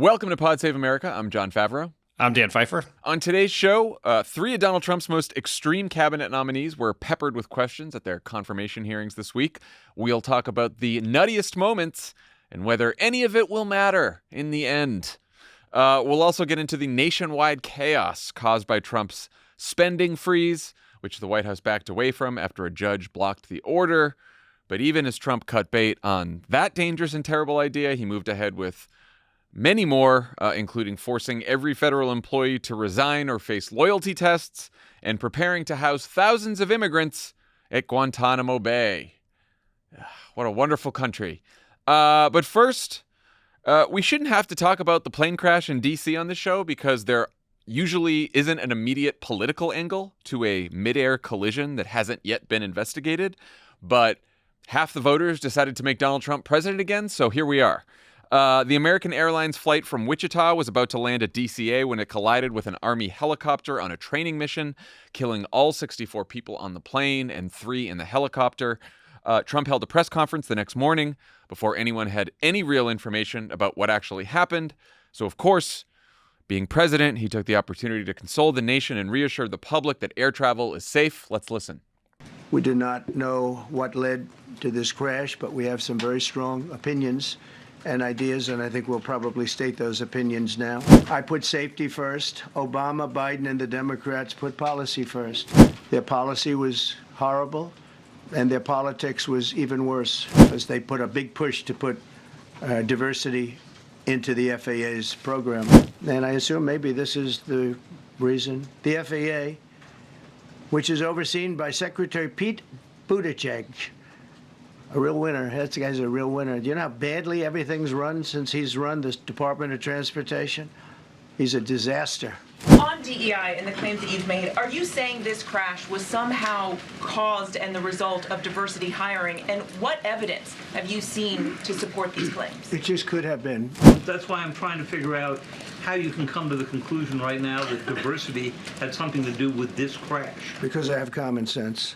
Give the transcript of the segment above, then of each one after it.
Welcome to Pod Save America. I'm Jon Favreau. I'm Dan Pfeiffer. On today's show, three of Donald Trump's most extreme cabinet nominees were peppered with questions at their confirmation hearings this week. We'll talk about the nuttiest moments and whether any of it will matter in the end. We'll also get into the nationwide chaos caused by Trump's spending freeze, which the White House backed away from after a judge blocked the order. But even as Trump cut bait on that dangerous and terrible idea, he moved ahead with many more, including forcing every federal employee to resign or face loyalty tests and preparing to house thousands of immigrants at Guantanamo Bay. What a wonderful country. But first, we shouldn't have to talk about the plane crash in D.C. on this show because there usually isn't an immediate political angle to a midair collision that hasn't yet been investigated. But half the voters decided to make Donald Trump president again, so here we are. The American Airlines flight from Wichita was about to land at DCA when it collided with an Army helicopter on a training mission, killing all 64 people on the plane and 3 in the helicopter. Trump held a press conference the next morning before anyone had any real information about what actually happened. So, of course, being president, he took the opportunity to console the nation and reassure the public that air travel is safe. Let's listen. We do not know what led to this crash, but we have some very strong opinions and ideas, and I think we'll probably state those opinions now. I put safety first. Obama, Biden, and the Democrats put policy first. Their policy was horrible, and their politics was even worse, because they put a big push to put diversity into the FAA's program. And I assume maybe this is the reason. The FAA, which is overseen by Secretary Pete Buttigieg, a real winner. That guy's a real winner. Do you know how badly everything's run since he's run this Department of Transportation? He's a disaster. On DEI and the claims that you've made, are you saying this crash was somehow caused and the result of diversity hiring? And what evidence have you seen to support these claims? It just could have been. That's why I'm trying to figure out how you can come to the conclusion right now that diversity had something to do with this crash. Because I have common sense,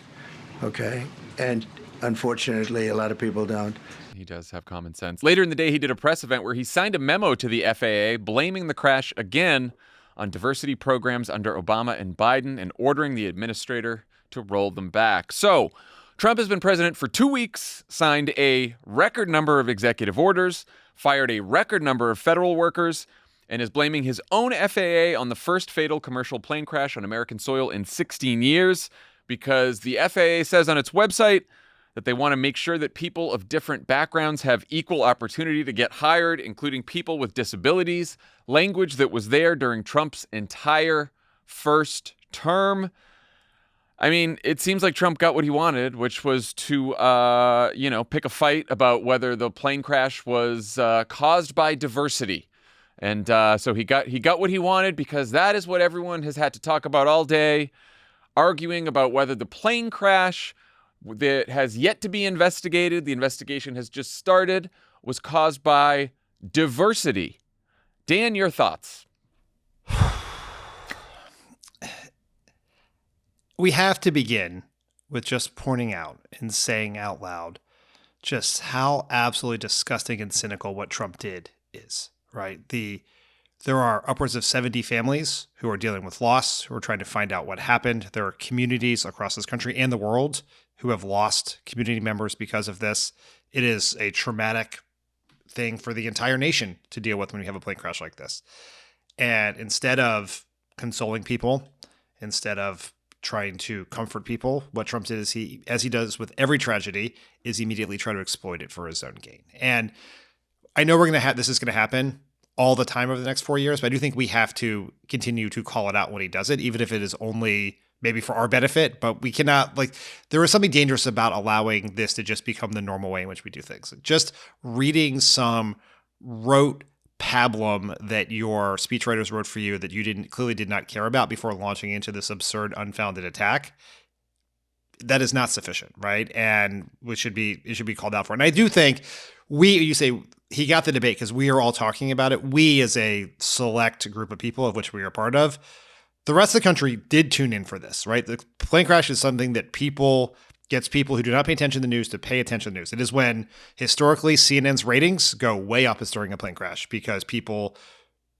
okay? And unfortunately, a lot of people don't. He does have common sense. Later in the day, he did a press event where he signed a memo to the FAA blaming the crash again on diversity programs under Obama and Biden and ordering the administrator to roll them back. So, Trump has been president for 2 weeks, signed a record number of executive orders, fired a record number of federal workers, and is blaming his own FAA on the first fatal commercial plane crash on American soil in 16 years because the FAA says on its website that they want to make sure that people of different backgrounds have equal opportunity to get hired, including people with disabilities, language that was there during Trump's entire first term. I mean, it seems like Trump got what he wanted, which was to, pick a fight about whether the plane crash was caused by diversity. And so he got what he wanted because that is what everyone has had to talk about all day, arguing about whether the plane crash that has yet to be investigated, the investigation has just started, was caused by diversity. Dan, your thoughts? We have to begin with just pointing out and saying out loud just how absolutely disgusting and cynical what Trump did is, right? There are upwards of 70 families who are dealing with loss, who are trying to find out what happened. There are communities across this country and the world who have lost community members because of this. It is a traumatic thing for the entire nation to deal with when we have a plane crash like this. And instead of consoling people, instead of trying to comfort people, what Trump did is as he does with every tragedy, is immediately try to exploit it for his own gain. And I know this is going to happen all the time over the next 4 years, but I do think we have to continue to call it out when he does it, even if it is only maybe for our benefit, but we cannot, there is something dangerous about allowing this to just become the normal way in which we do things. Just reading some rote pablum that your speechwriters wrote for you that you clearly did not care about before launching into this absurd, unfounded attack, that is not sufficient, right? And it should be called out for. And I do think you say he got the debate because we are all talking about it. We as a select group of people of which we are part of, the rest of the country did tune in for this, right? The plane crash is something that people gets people who do not pay attention to the news to pay attention to the news. It is when historically CNN's ratings go way up as during a plane crash because people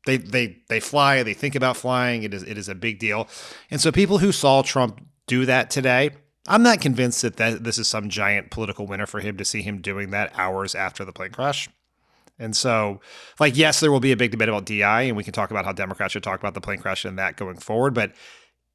they fly, they think about flying. It is a big deal. And so people who saw Trump do that today, I'm not convinced that this is some giant political winner for him to see him doing that hours after the plane crash. And so, like, yes, there will be a big debate about DEI, and we can talk about how Democrats should talk about the plane crash and that going forward. But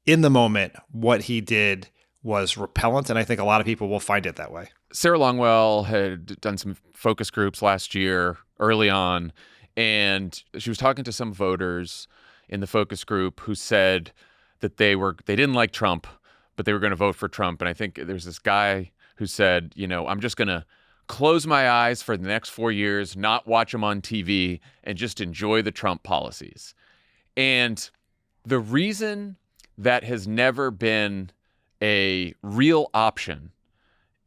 in the moment, what he did was repellent, and I think a lot of people will find it that way. Sarah Longwell had done some focus groups last year early on, and she was talking to some voters in the focus group who said that they didn't like Trump, but they were going to vote for Trump. And I think there's this guy who said, I'm just going to close my eyes for the next 4 years, not watch him on TV, and just enjoy the Trump policies. And the reason that has never been a real option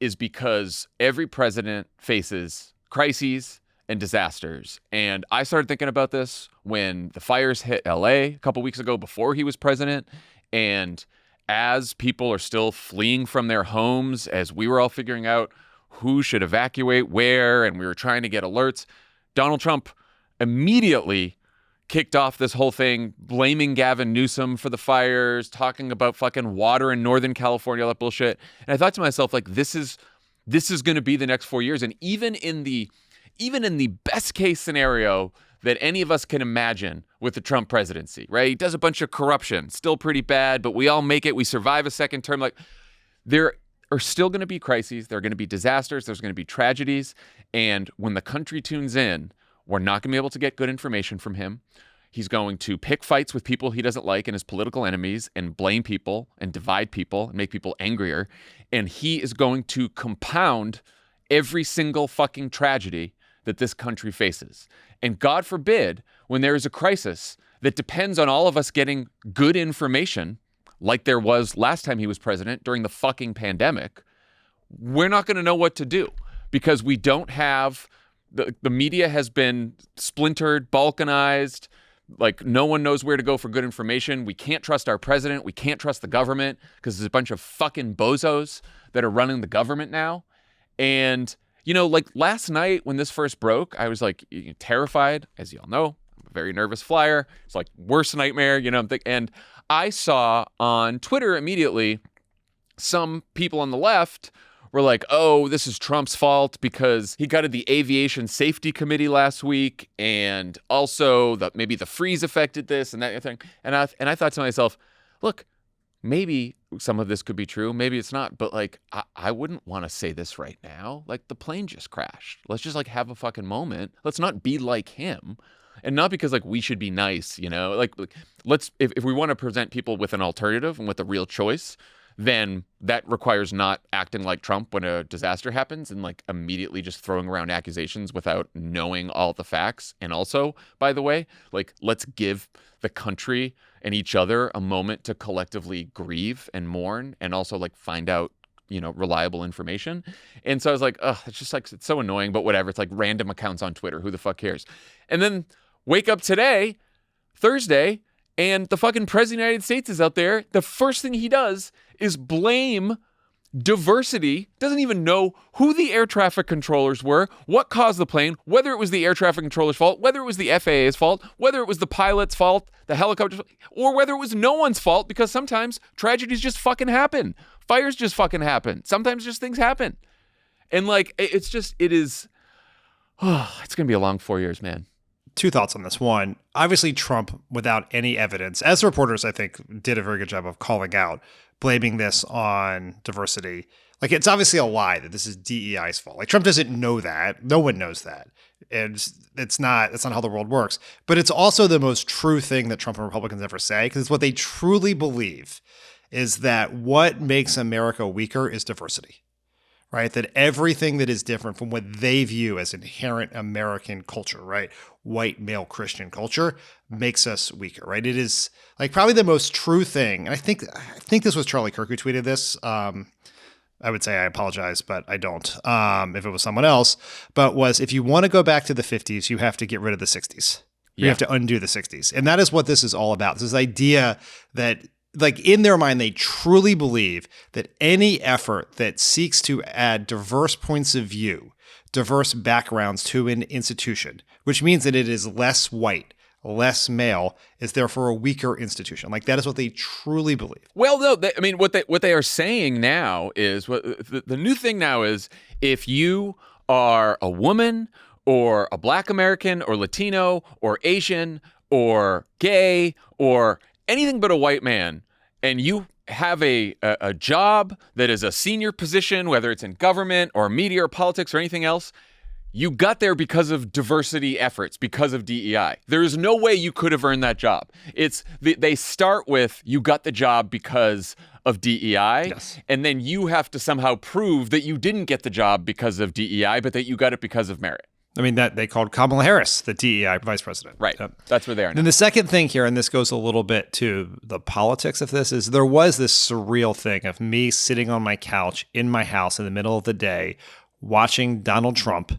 is because every president faces crises and disasters. And I started thinking about this when the fires hit LA a couple weeks ago before he was president. And as people are still fleeing from their homes, as we were all figuring out who should evacuate where, and we were trying to get alerts, Donald Trump immediately kicked off this whole thing, blaming Gavin Newsom for the fires, talking about fucking water in Northern California, all that bullshit. And I thought to myself, like, this is going to be the next 4 years. And even in the best case scenario that any of us can imagine with the Trump presidency, right? He does a bunch of corruption, still pretty bad, but we all make it. We survive a second term. Like, there are still going to be crises. There are going to be disasters. There's going to be tragedies. And when the country tunes in, we're not going to be able to get good information from him. He's going to pick fights with people he doesn't like and his political enemies and blame people and divide people and make people angrier. And he is going to compound every single fucking tragedy that this country faces. And God forbid, when there is a crisis that depends on all of us getting good information, like there was last time he was president during the fucking pandemic, we're not going to know what to do because we don't have... The media has been splintered, balkanized. Like, no one knows where to go for good information. We can't trust our president. We can't trust the government because there's a bunch of fucking bozos that are running the government now. And, like last night when this first broke, I was like terrified. As y'all know, I'm a very nervous flyer. It's like worst nightmare, and I saw on Twitter immediately some people on the left were like, oh, this is Trump's fault because he gutted the Aviation Safety Committee last week, and also that maybe the freeze affected this and that thing. And I thought to myself, look, maybe some of this could be true, maybe it's not, but like I wouldn't want to say this right now. Like, the plane just crashed. Let's just like have a fucking moment. Let's not be like him. And not because like we should be nice, like let's if we want to present people with an alternative and with a real choice, then that requires not acting like Trump when a disaster happens and like immediately just throwing around accusations without knowing all the facts. And also, by the way, like, let's give the country and each other a moment to collectively grieve and mourn and also like find out, reliable information. And so I was like, oh, it's just like, it's so annoying, but whatever. It's like random accounts on Twitter. Who the fuck cares? And then wake up today, Thursday, and the fucking president of the United States is out there. The first thing he does is blame diversity, doesn't even know who the air traffic controllers were, what caused the plane, whether it was the air traffic controller's fault, whether it was the FAA's fault, whether it was the pilot's fault, the helicopter's fault, or whether it was no one's fault, because sometimes tragedies just fucking happen. Fires just fucking happen. Sometimes just things happen. And like, it's going to be a long 4 years, man. Two thoughts on this. One, obviously Trump, without any evidence, as the reporters, I think, did a very good job of calling out, blaming this on diversity. Like, it's obviously a lie that this is DEI's fault. Like, Trump doesn't know that. No one knows that. And that's not how the world works. But it's also the most true thing that Trump and Republicans ever say, because it's what they truly believe is that what makes America weaker is diversity. Right? That everything that is different from what they view as inherent American culture, right? White male Christian culture makes us weaker, right? It is like probably the most true thing. And I think this was Charlie Kirk who tweeted this. I would say I apologize, but I don't. If it was someone else, but was if you want to go back to the 50s, you have to get rid of the 60s. You have to undo the 60s. And that is what this is all about. This idea that like in their mind, they truly believe that any effort that seeks to add diverse points of view, diverse backgrounds to an institution, which means that it is less white, less male, is therefore a weaker institution. Like that is what they truly believe. Well, no, I mean, what they are saying now is the new thing now is if you are a woman or a Black American or Latino or Asian or gay or anything but a white man, and you have a job that is a senior position, whether it's in government or media or politics or anything else, you got there because of diversity efforts, because of DEI. There is no way you could have earned that job. They start with you got the job because of DEI, Yes. and then you have to somehow prove that you didn't get the job because of DEI, but that you got it because of merit. I mean, that they called Kamala Harris the DEI vice president. Right. Yep. That's where they are now. Then the second thing here, and this goes a little bit to the politics of this, is there was this surreal thing of me sitting on my couch in my house in the middle of the day watching Donald Trump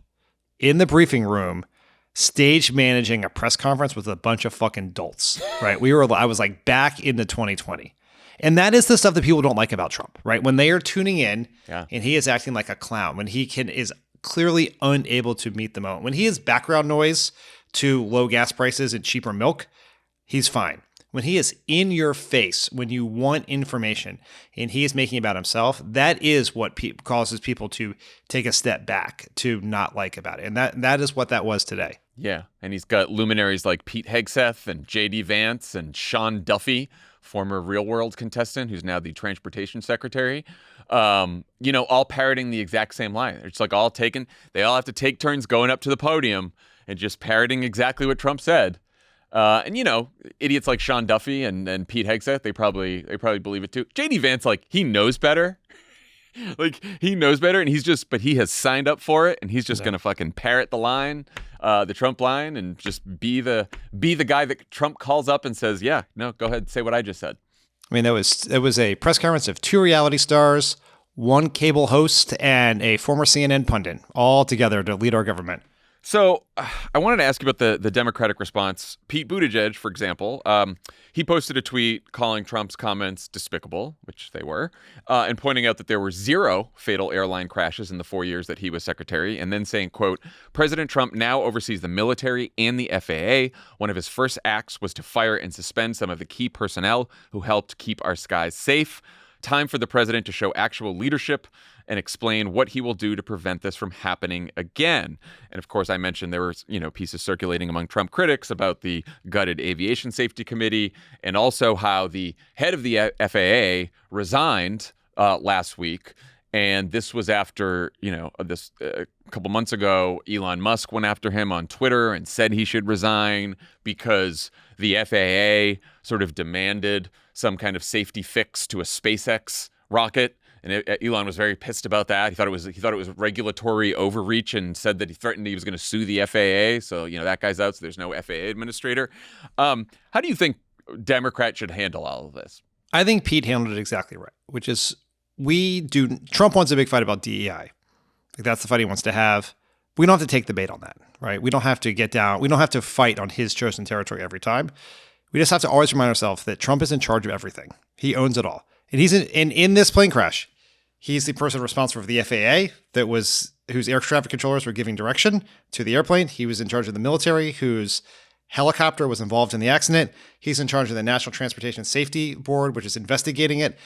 in the briefing room stage managing a press conference with a bunch of fucking dolts, right? I was like back into 2020. And that is the stuff that people don't like about Trump, right? When they are tuning in and he is acting like a clown, when he is clearly unable to meet the moment. When he is background noise to low gas prices and cheaper milk, he's fine. When he is in your face, when you want information and he is making about himself, that is what causes people to take a step back, to not like about it. And that is what that was today. Yeah, and he's got luminaries like Pete Hegseth and J.D. Vance and Sean Duffy, former Real World contestant who's now the transportation secretary, all parroting the exact same line. It's like they all have to take turns going up to the podium and just parroting exactly what Trump said. Idiots like Sean Duffy and Pete Hegseth, they probably believe it too. J.D. Vance, he knows better. He knows better, and but he has signed up for it, and he's just gonna fucking parrot the line, the Trump line, and just be the guy that Trump calls up and says, "Yeah, no, go ahead, say what I just said." I mean, it was a press conference of 2 reality stars, 1 cable host, and a former CNN pundit, all together to lead our government. So I wanted to ask you about the Democratic response. Pete Buttigieg, for example, he posted a tweet calling Trump's comments despicable, which they were, and pointing out that there were 0 fatal airline crashes in the 4 years that he was secretary, and then saying, quote, President Trump now oversees the military and the FAA. One of his first acts was to fire and suspend some of the key personnel who helped keep our skies safe. Time for the president to show actual leadership and explain what he will do to prevent this from happening again. And of course, I mentioned there were, pieces circulating among Trump critics about the gutted Aviation Safety Committee, and also how the head of the FAA resigned last week. And this was after, a couple months ago, Elon Musk went after him on Twitter and said he should resign because the FAA sort of demanded some kind of safety fix to a SpaceX rocket. And Elon was very pissed about that. He thought it was regulatory overreach and said that he was going to sue the FAA. So, that guy's out. So there's no FAA administrator. How do you think Democrats should handle all of this? I think Pete handled it exactly right, which is Trump wants a big fight about DEI. That's the fight he wants to have. We don't have to take the bait on that, right? We don't have to get down. We don't have to fight on his chosen territory every time. We just have to always remind ourselves that Trump is in charge of everything. He owns it all. And he's in this plane crash, he's the person responsible for the FAA whose air traffic controllers were giving direction to the airplane. He was in charge of the military, whose helicopter was involved in the accident. He's in charge of the National Transportation Safety Board, which is investigating it.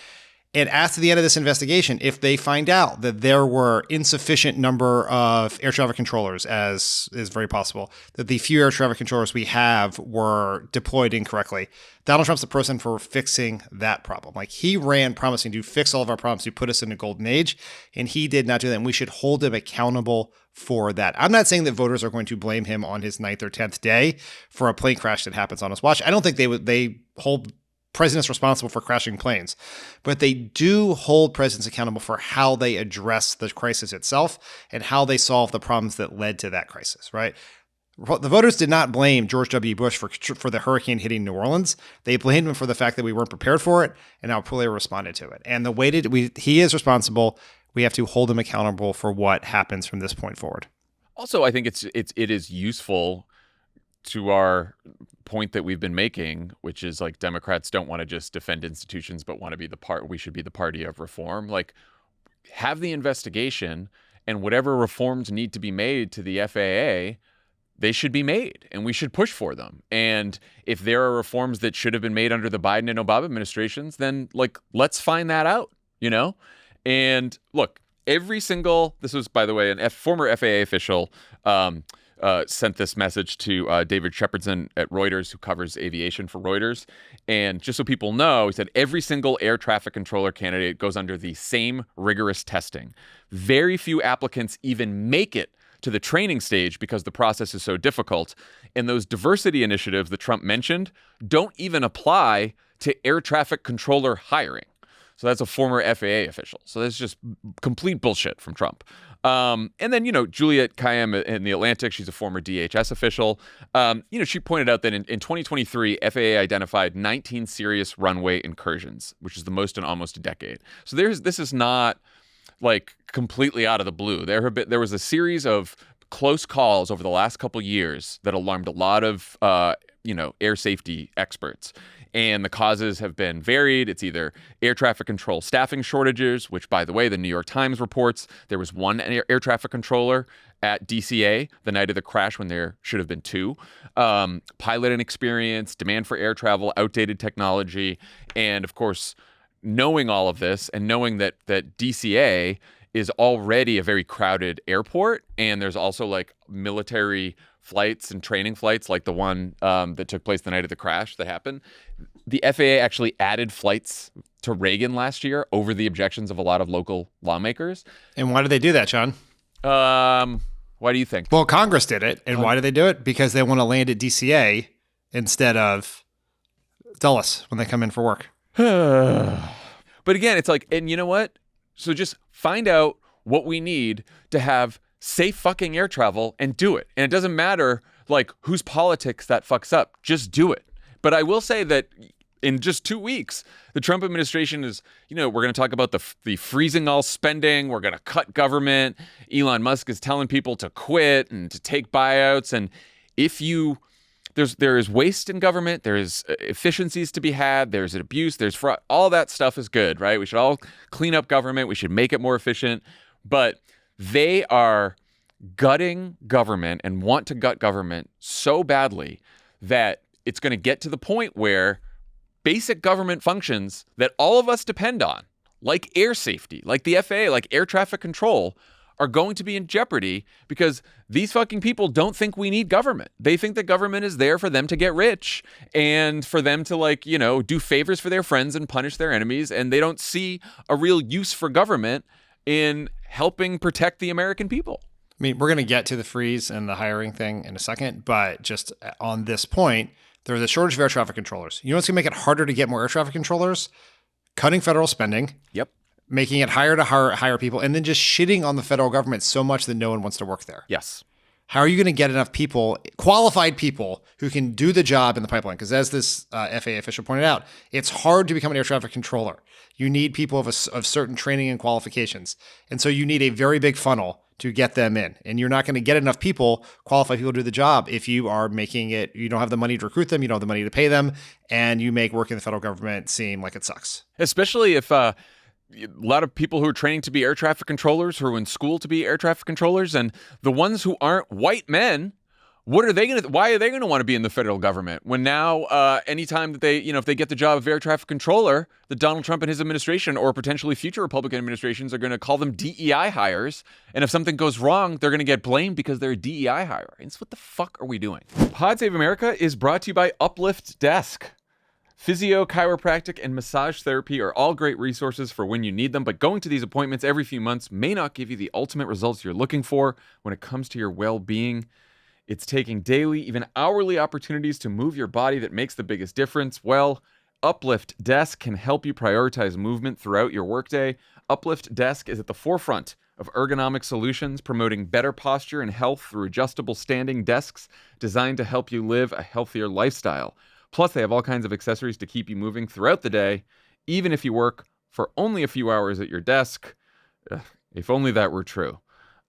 And after the end of this investigation, if they find out that there were insufficient number of air traffic controllers, as is very possible, that the few air traffic controllers we have were deployed incorrectly, Donald Trump's the person for fixing that problem. He ran promising to fix all of our problems to put us in a golden age, and he did not do that. And we should hold him accountable for that. I'm not saying that voters are going to blame him on his 9th or 10th day for a plane crash that happens on his watch. I don't think they hold presidents responsible for crashing planes, but they do hold presidents accountable for how they address the crisis itself and how they solve the problems that led to that crisis, right? The voters did not blame George W. Bush for the hurricane hitting New Orleans. They blamed him for the fact that we weren't prepared for it and how poorly we responded to it. And the way he is responsible. We have to hold him accountable for what happens from this point forward. Also, I think it is useful to our point that we've been making, which is like Democrats don't want to just defend institutions, but want to be we should be the party of reform. Like, have the investigation, and whatever reforms need to be made to the FAA, they should be made, and we should push for them. And if there are reforms that should have been made under the Biden and Obama administrations, then like, let's find that out, you know? And look, this was, by the way, a former FAA official sent this message to David Shepardson at Reuters, who covers aviation for Reuters. And just so people know, he said every single air traffic controller candidate goes under the same rigorous testing. Very few applicants even make it to the training stage because the process is so difficult. And those diversity initiatives that Trump mentioned don't even apply to air traffic controller hiring. So that's a former FAA official. So that's just complete bullshit from Trump. And then, Juliet Kayyem in The Atlantic, she's a former DHS official. She pointed out that in 2023, FAA identified 19 serious runway incursions, which is the most in almost a decade. So this is not like completely out of the blue. There was a series of close calls over the last couple years that alarmed a lot of, air safety experts. And the causes have been varied. It's either air traffic control staffing shortages, which, by the way, the New York Times reports there was one air traffic controller at DCA the night of the crash when there should have been two. Pilot inexperience, demand for air travel, outdated technology. And, of course, knowing all of this and knowing that DCA is already a very crowded airport, and there's also like military flights and training flights like the one that took place the night of the crash that happened. The FAA actually added flights to Reagan last year over the objections of a lot of local lawmakers. And why did they do that, John? Why do you think? Well, Congress did it. And why did they do it? Because they want to land at DCA instead of Dulles when they come in for work. But again, it's like, and you know what? So just find out what we need to have safe fucking air travel and do it. And it doesn't matter like whose politics that fucks up. Just do it. But I will say that in just 2 weeks, the Trump administration is, we're going to talk about the freezing all spending. We're going to cut government. Elon Musk is telling people to quit and to take buyouts. And there is waste in government. There is efficiencies to be had. There's an abuse. There's fraud. All that stuff is good, right? We should all clean up government. We should make it more efficient. But they are gutting government and want to gut government so badly that it's going to get to the point where basic government functions that all of us depend on, like air safety, like the FAA, like air traffic control, are going to be in jeopardy because these fucking people don't think we need government. They think that government is there for them to get rich and for them to do favors for their friends and punish their enemies. And they don't see a real use for government in helping protect the American people. I mean, we're going to get to the freeze and the hiring thing in a second, but just on this point, there's a shortage of air traffic controllers. You know what's going to make it harder to get more air traffic controllers? Cutting federal spending. Yep. Making it higher to hire people, and then just shitting on the federal government so much that no one wants to work there. Yes. How are you going to get enough people, qualified people, who can do the job in the pipeline? Because as this FAA official pointed out, it's hard to become an air traffic controller. You need people of certain training and qualifications. And so you need a very big funnel to get them in. And you're not going to get enough people, qualified people, to do the job if you are making it, you don't have the money to recruit them, you don't have the money to pay them, and you make working in the federal government seem like it sucks. Especially if a lot of people who are training to be air traffic controllers, who are in school to be air traffic controllers, and the ones who aren't white men, why are they going to want to be in the federal government when now anytime that they, if they get the job of air traffic controller, that Donald Trump and his administration or potentially future Republican administrations are going to call them DEI hires. And if something goes wrong, they're going to get blamed because they're a DEI hire. And so what the fuck are we doing? Pod Save America is brought to you by Uplift Desk. Physio, chiropractic, and massage therapy are all great resources for when you need them, but going to these appointments every few months may not give you the ultimate results you're looking for when it comes to your well-being. It's taking daily, even hourly opportunities to move your body that makes the biggest difference. Well, Uplift Desk can help you prioritize movement throughout your workday. Uplift Desk is at the forefront of ergonomic solutions, promoting better posture and health through adjustable standing desks designed to help you live a healthier lifestyle. Plus, they have all kinds of accessories to keep you moving throughout the day, even if you work for only a few hours at your desk. If only that were true.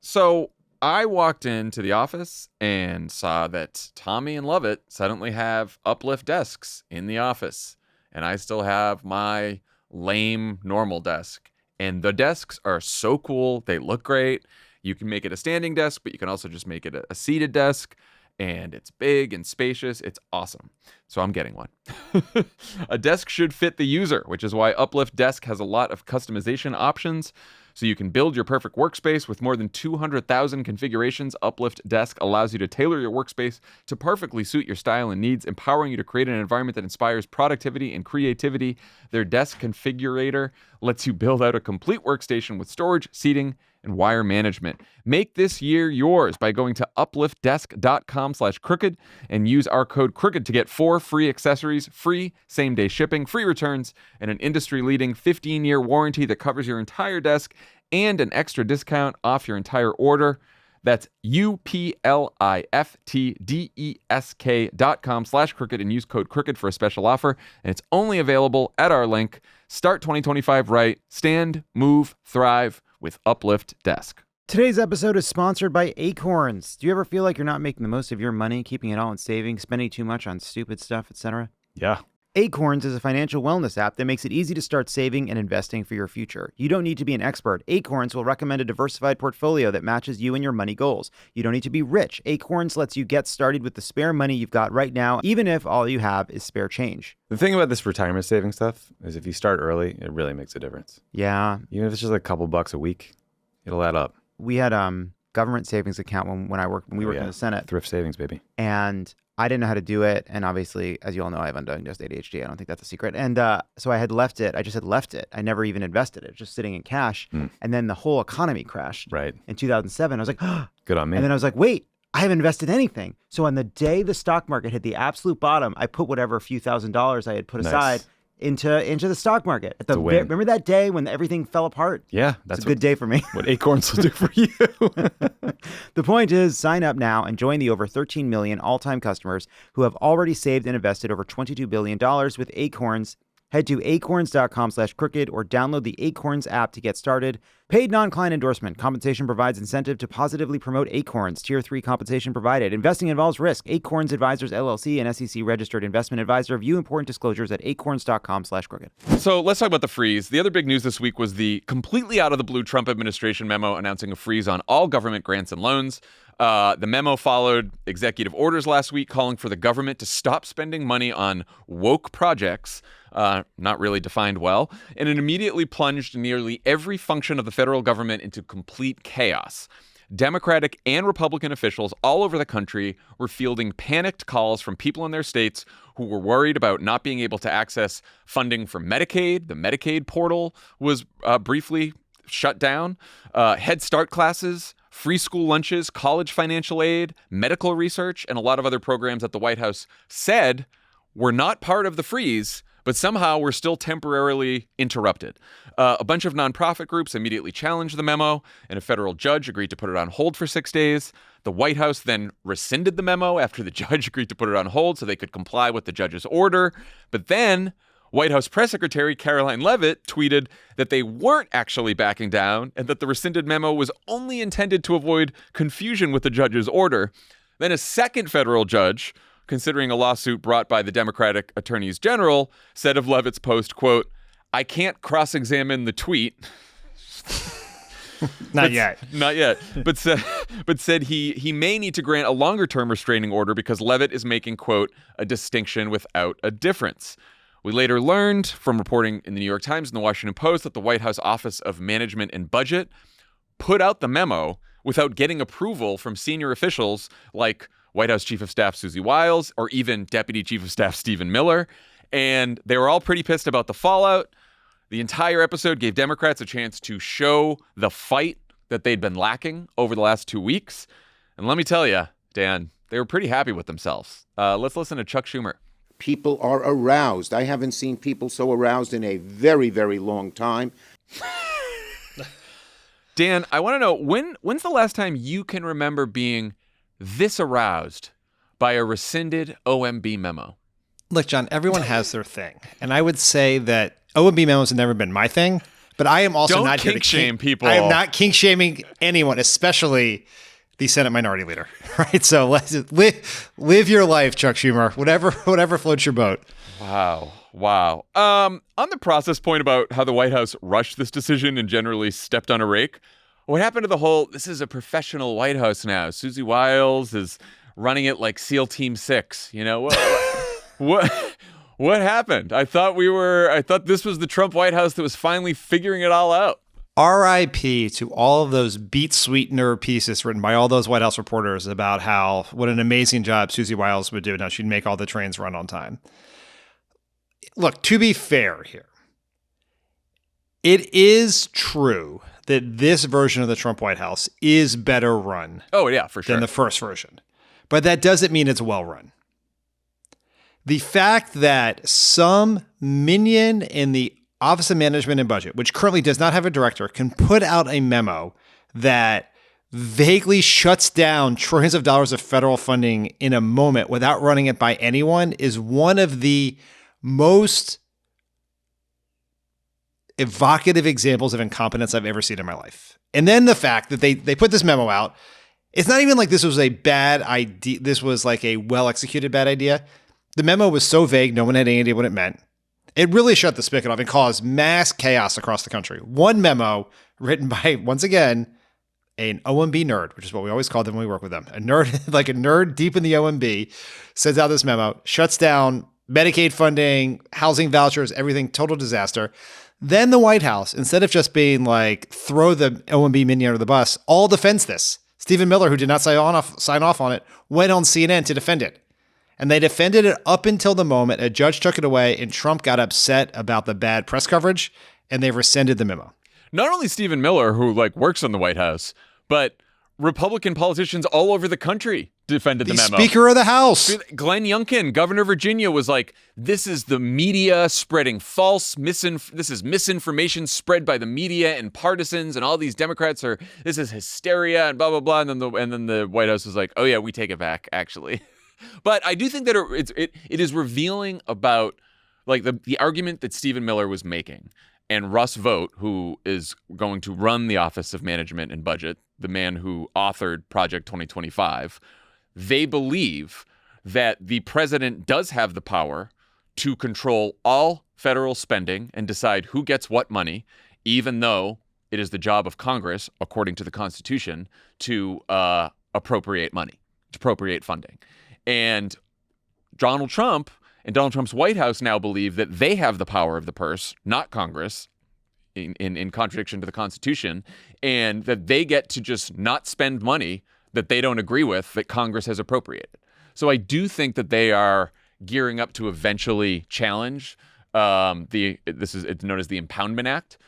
So, I walked into the office and saw that Tommy and Lovett suddenly have uplift desks in the office. And I still have my lame normal desk. And the desks are so cool. They look great. You can make it a standing desk, but you can also just make it a seated desk. And it's big and spacious. It's awesome. So I'm getting one. A desk should fit the user, which is why Uplift Desk has a lot of customization options. So you can build your perfect workspace with more than 200,000 configurations. Uplift Desk allows you to tailor your workspace to perfectly suit your style and needs, empowering you to create an environment that inspires productivity and creativity. Their desk configurator lets you build out a complete workstation with storage, seating, and wire management. Make this year yours by going to upliftdesk.com/crooked and use our code crooked to get 4 free accessories, free same-day shipping, free returns, and an industry-leading 15-year warranty that covers your entire desk and an extra discount off your entire order. That's upliftdesk.com/crooked and use code crooked for a special offer. And it's only available at our link. Start 2025 right. Stand, move, thrive with Uplift Desk. Today's episode is sponsored by Acorns. Do you ever feel like you're not making the most of your money, keeping it all in savings, spending too much on stupid stuff, etc.? Yeah. Acorns is a financial wellness app that makes it easy to start saving and investing for your future. You don't need to be an expert. Acorns will recommend a diversified portfolio that matches you and your money goals. You don't need to be rich. Acorns lets you get started with the spare money you've got right now, even if all you have is spare change. The thing about this retirement saving stuff is if you start early, it really makes a difference. Yeah. Even if it's just a couple bucks a week, it'll add up. We had government savings account when we worked in the Senate. Thrift savings, baby. And I didn't know how to do it. And obviously, as you all know, I have undiagnosed ADHD. I don't think that's a secret. And so I had left it. I just had left it. I never even invested it, just sitting in cash. And then the whole economy crashed. Right. In 2007. I was like, oh. Good on me. And then I was like, wait, I haven't invested anything. So on the day the stock market hit the absolute bottom, I put whatever few $1,000s I had put aside into the stock market. Remember that day when everything fell apart? Yeah, that's a good day for me. What Acorns will do for you. The point is, sign up now and join the over 13 million all-time customers who have already saved and invested over $22 billion with Acorns. Head to acorns.com/crooked or download the Acorns app to get started. Paid non-client endorsement. Compensation provides incentive to positively promote Acorns. Tier 3 compensation provided. Investing involves risk. Acorns Advisors LLC, an SEC-registered investment advisor. View important disclosures at acorns.com/crooked. So let's talk about the freeze. The other big news this week was the completely out of the blue Trump administration memo announcing a freeze on all government grants and loans. The memo followed executive orders last week calling for the government to stop spending money on woke projects, not really defined well, and it immediately plunged nearly every function of the federal government into complete chaos. Democratic and Republican officials all over the country were fielding panicked calls from people in their states who were worried about not being able to access funding for Medicaid. The Medicaid portal was briefly shut down. Head Start classes, free school lunches, college financial aid, medical research, and a lot of other programs that the White House said were not part of the freeze, but somehow were still temporarily interrupted. A bunch of nonprofit groups immediately challenged the memo, and a federal judge agreed to put it on hold for 6 days. The White House then rescinded the memo after the judge agreed to put it on hold so they could comply with the judge's order. But then White House Press Secretary Caroline Leavitt tweeted that they weren't actually backing down and that the rescinded memo was only intended to avoid confusion with the judge's order. Then a second federal judge, considering a lawsuit brought by the Democratic attorneys general, said of Leavitt's post, quote, "I can't cross-examine the tweet." Not yet. But said he may need to grant a longer-term restraining order because Leavitt is making, quote, "a distinction without a difference." We later learned from reporting in the New York Times and the Washington Post that the White House Office of Management and Budget put out the memo without getting approval from senior officials like White House Chief of Staff Susie Wiles or even Deputy Chief of Staff Stephen Miller. And they were all pretty pissed about the fallout. The entire episode gave Democrats a chance to show the fight that they'd been lacking over the last 2 weeks. And let me tell you, Dan, they were pretty happy with themselves. Let's listen to Chuck Schumer. People are aroused. I haven't seen people so aroused in a very, very long time. Dan, I want to know, when's the last time you can remember being this aroused by a rescinded OMB memo? Look, John, everyone has their thing. And I would say that OMB memos have never been my thing, but I am also Don't not here to kink shame people. I am not kink shaming anyone, especially the Senate Minority Leader, right? So let's live your life, Chuck Schumer. Whatever floats your boat. Wow. On the process point about how the White House rushed this decision and generally stepped on a rake, what happened to the whole, this is a professional White House now. Susie Wiles is running it like SEAL Team 6. You know, what happened? I thought this was the Trump White House that was finally figuring it all out. R.I.P. to all of those beat sweetener pieces written by all those White House reporters about what an amazing job Susie Wiles would do. Now she'd make all the trains run on time. Look, to be fair here, it is true that this version of the Trump White House is better run. Oh, yeah, for sure. Than the first version. But that doesn't mean it's well run. The fact that some minion in the Office of Management and Budget, which currently does not have a director, can put out a memo that vaguely shuts down trillions of dollars of federal funding in a moment without running it by anyone is one of the most evocative examples of incompetence I've ever seen in my life. And then the fact that they put this memo out, it's not even like this was a bad idea. This was like a well-executed bad idea. The memo was so vague, no one had any idea what it meant. It really shut the spigot off and caused mass chaos across the country. One memo written by, once again, an OMB nerd, which is what we always call them when we work with them. A nerd, like a nerd deep in the OMB, sends out this memo, shuts down Medicaid funding, housing vouchers, everything, total disaster. Then the White House, instead of just being like, throw the OMB minion under the bus, all defends this. Stephen Miller, who did not sign off on it, went on CNN to defend it. And they defended it up until the moment a judge took it away and Trump got upset about the bad press coverage and they rescinded the memo. Not only Stephen Miller, who works in the White House, but Republican politicians all over the country defended the memo. Speaker of the House. Glenn Youngkin, governor of Virginia, was like, this is the media spreading this is misinformation spread by the media and partisans and all these Democrats this is hysteria and blah, blah, blah. And then the White House was like, oh yeah, we take it back, actually. But I do think that it is revealing about the argument that Stephen Miller was making, and Russ Vought, who is going to run the Office of Management and Budget, the man who authored Project 2025, they believe that the president does have the power to control all federal spending and decide who gets what money, even though it is the job of Congress, according to the Constitution, to appropriate money, to appropriate funding. And Donald Trump and Donald Trump's White House now believe that they have the power of the purse, not Congress, in contradiction to the Constitution, and that they get to just not spend money that they don't agree with that Congress has appropriated. So I do think that they are gearing up to eventually challenge it's known as the Impoundment Act,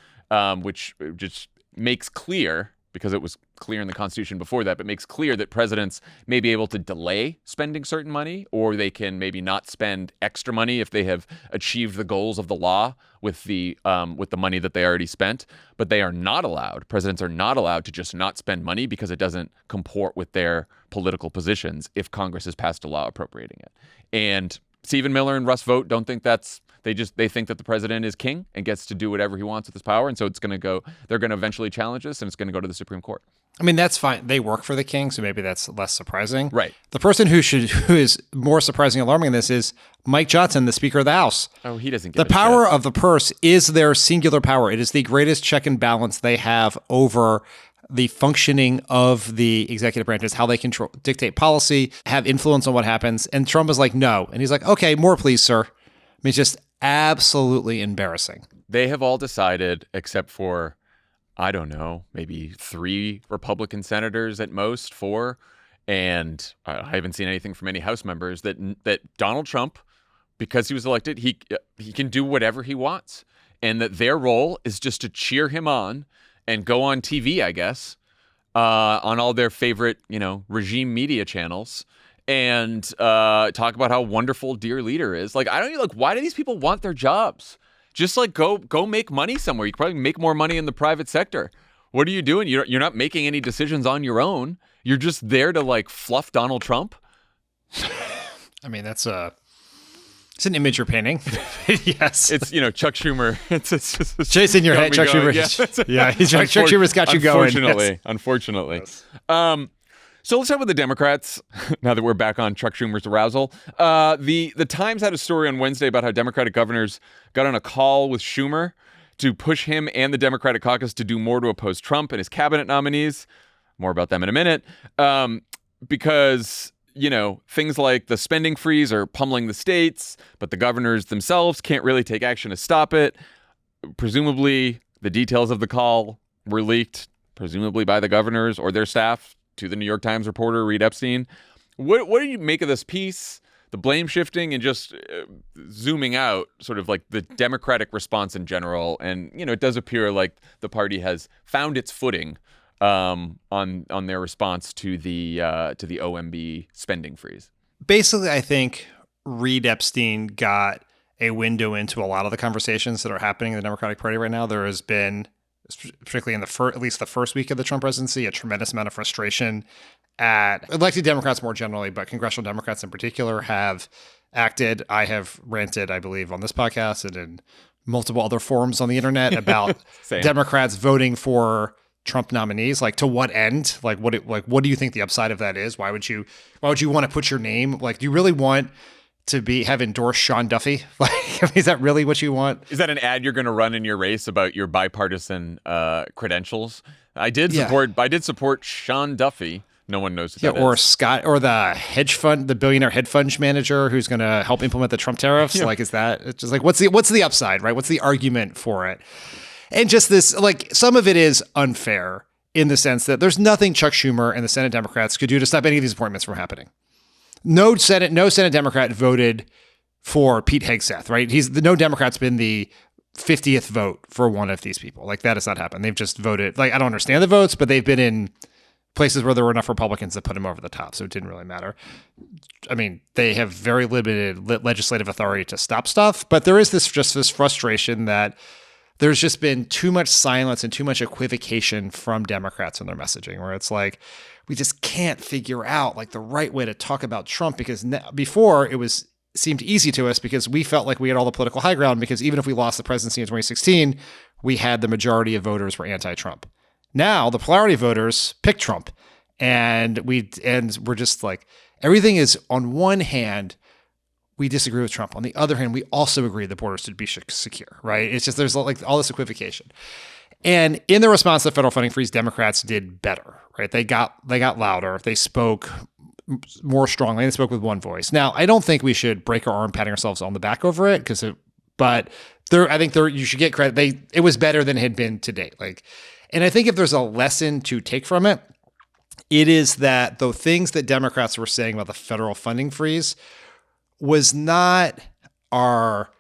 which just makes clear, because it was clear in the Constitution before that, but makes clear that presidents may be able to delay spending certain money, or they can maybe not spend extra money if they have achieved the goals of the law with the money that they already spent. But presidents are not allowed to just not spend money because it doesn't comport with their political positions if Congress has passed a law appropriating it. And Stephen Miller and Russ Vought don't think they think that the president is king and gets to do whatever he wants with his power. And so they're going to eventually challenge this, and it's going to go to the Supreme Court. I mean, that's fine. They work for the king, so maybe that's less surprising. Right. The person who is more surprising and alarming in this is Mike Johnson, the Speaker of the House. Oh, he doesn't get the power of the purse is their singular power. It is the greatest check and balance they have over the functioning of the executive branch. Is how they dictate policy, have influence on what happens. And Trump is like, no. And he's like, okay, more please, sir. I mean, it's just absolutely embarrassing. They have all decided, except for, I don't know, maybe 3 Republican senators at most, 4, and I haven't seen anything from any House members that Donald Trump, because he was elected, he can do whatever he wants, and that their role is just to cheer him on and go on TV, I guess, on all their favorite, regime media channels, and talk about how wonderful dear leader is. Why do these people want their jobs? Just go make money somewhere. You can probably make more money in the private sector. What are you doing? You're not making any decisions on your own. You're just there to fluff Donald Trump. I mean, it's an image you're painting. Yes. It's, Chuck Schumer. It's Chase in your head, Chuck Schumer. Yeah, Chuck Schumer's got you going. Unfortunately. Yes. So let's talk about the Democrats. Now that we're back on Chuck Schumer's arousal, the Times had a story on Wednesday about how Democratic governors got on a call with Schumer to push him and the Democratic caucus to do more to oppose Trump and his cabinet nominees. More about them in a minute, because things like the spending freeze are pummeling the states, but the governors themselves can't really take action to stop it. Presumably, the details of the call were leaked, presumably by the governors or their staff, to the New York Times reporter Reed Epstein. What do you make of this piece, the blame shifting, and just zooming out, sort of like the Democratic response in general? And it does appear like the party has found its footing on their response to the OMB spending freeze. Basically, I think Reed Epstein got a window into a lot of the conversations that are happening in the Democratic Party right now. There has been, particularly in at least the first week of the Trump presidency, a tremendous amount of frustration at elected Democrats more generally, but congressional Democrats in particular have acted. I have ranted, I believe, on this podcast and in multiple other forums on the internet about Democrats voting for Trump nominees. Like, to what end? Like, what do you think the upside of that is? Why would you want to put your name? Like, do you really want to have endorsed Sean Duffy? Like, is that really what you want? Is that an ad you're going to run in your race about your bipartisan credentials? I did support Sean Duffy. No one knows who that is. Or Scott, or the billionaire hedge fund manager who's going to help implement the Trump tariffs. Yeah. Like, is that, it's just like, what's the upside, right? What's the argument for it? And just this, like, some of it is unfair in the sense that there's nothing Chuck Schumer and the Senate Democrats could do to stop any of these appointments from happening. No Senate Democrat voted for Pete Hegseth, right? No Democrat's been the 50th vote for one of these people. Like, that has not happened. They've just voted. Like, I don't understand the votes, but they've been in places where there were enough Republicans that put him over the top, so it didn't really matter. I mean, they have very limited legislative authority to stop stuff, but there is this frustration that there's just been too much silence and too much equivocation from Democrats in their messaging, where it's like, we just can't figure out like the right way to talk about Trump, because before it seemed easy to us because we felt like we had all the political high ground, because even if we lost the presidency in 2016, we had the majority of voters were anti-Trump. Now the plurality of voters pick Trump, and we're just like, everything is, on one hand, we disagree with Trump. On the other hand, we also agree the borders should be secure, right? It's just, there's like all this equivocation. And in the response to the federal funding freeze, Democrats did better, right? They got louder. They spoke more strongly. They spoke with one voice. Now, I don't think we should break our arm patting ourselves on the back over it, but I think you should get credit. It was better than it had been to date. And I think if there's a lesson to take from it, it is that the things that Democrats were saying about the federal funding freeze was not our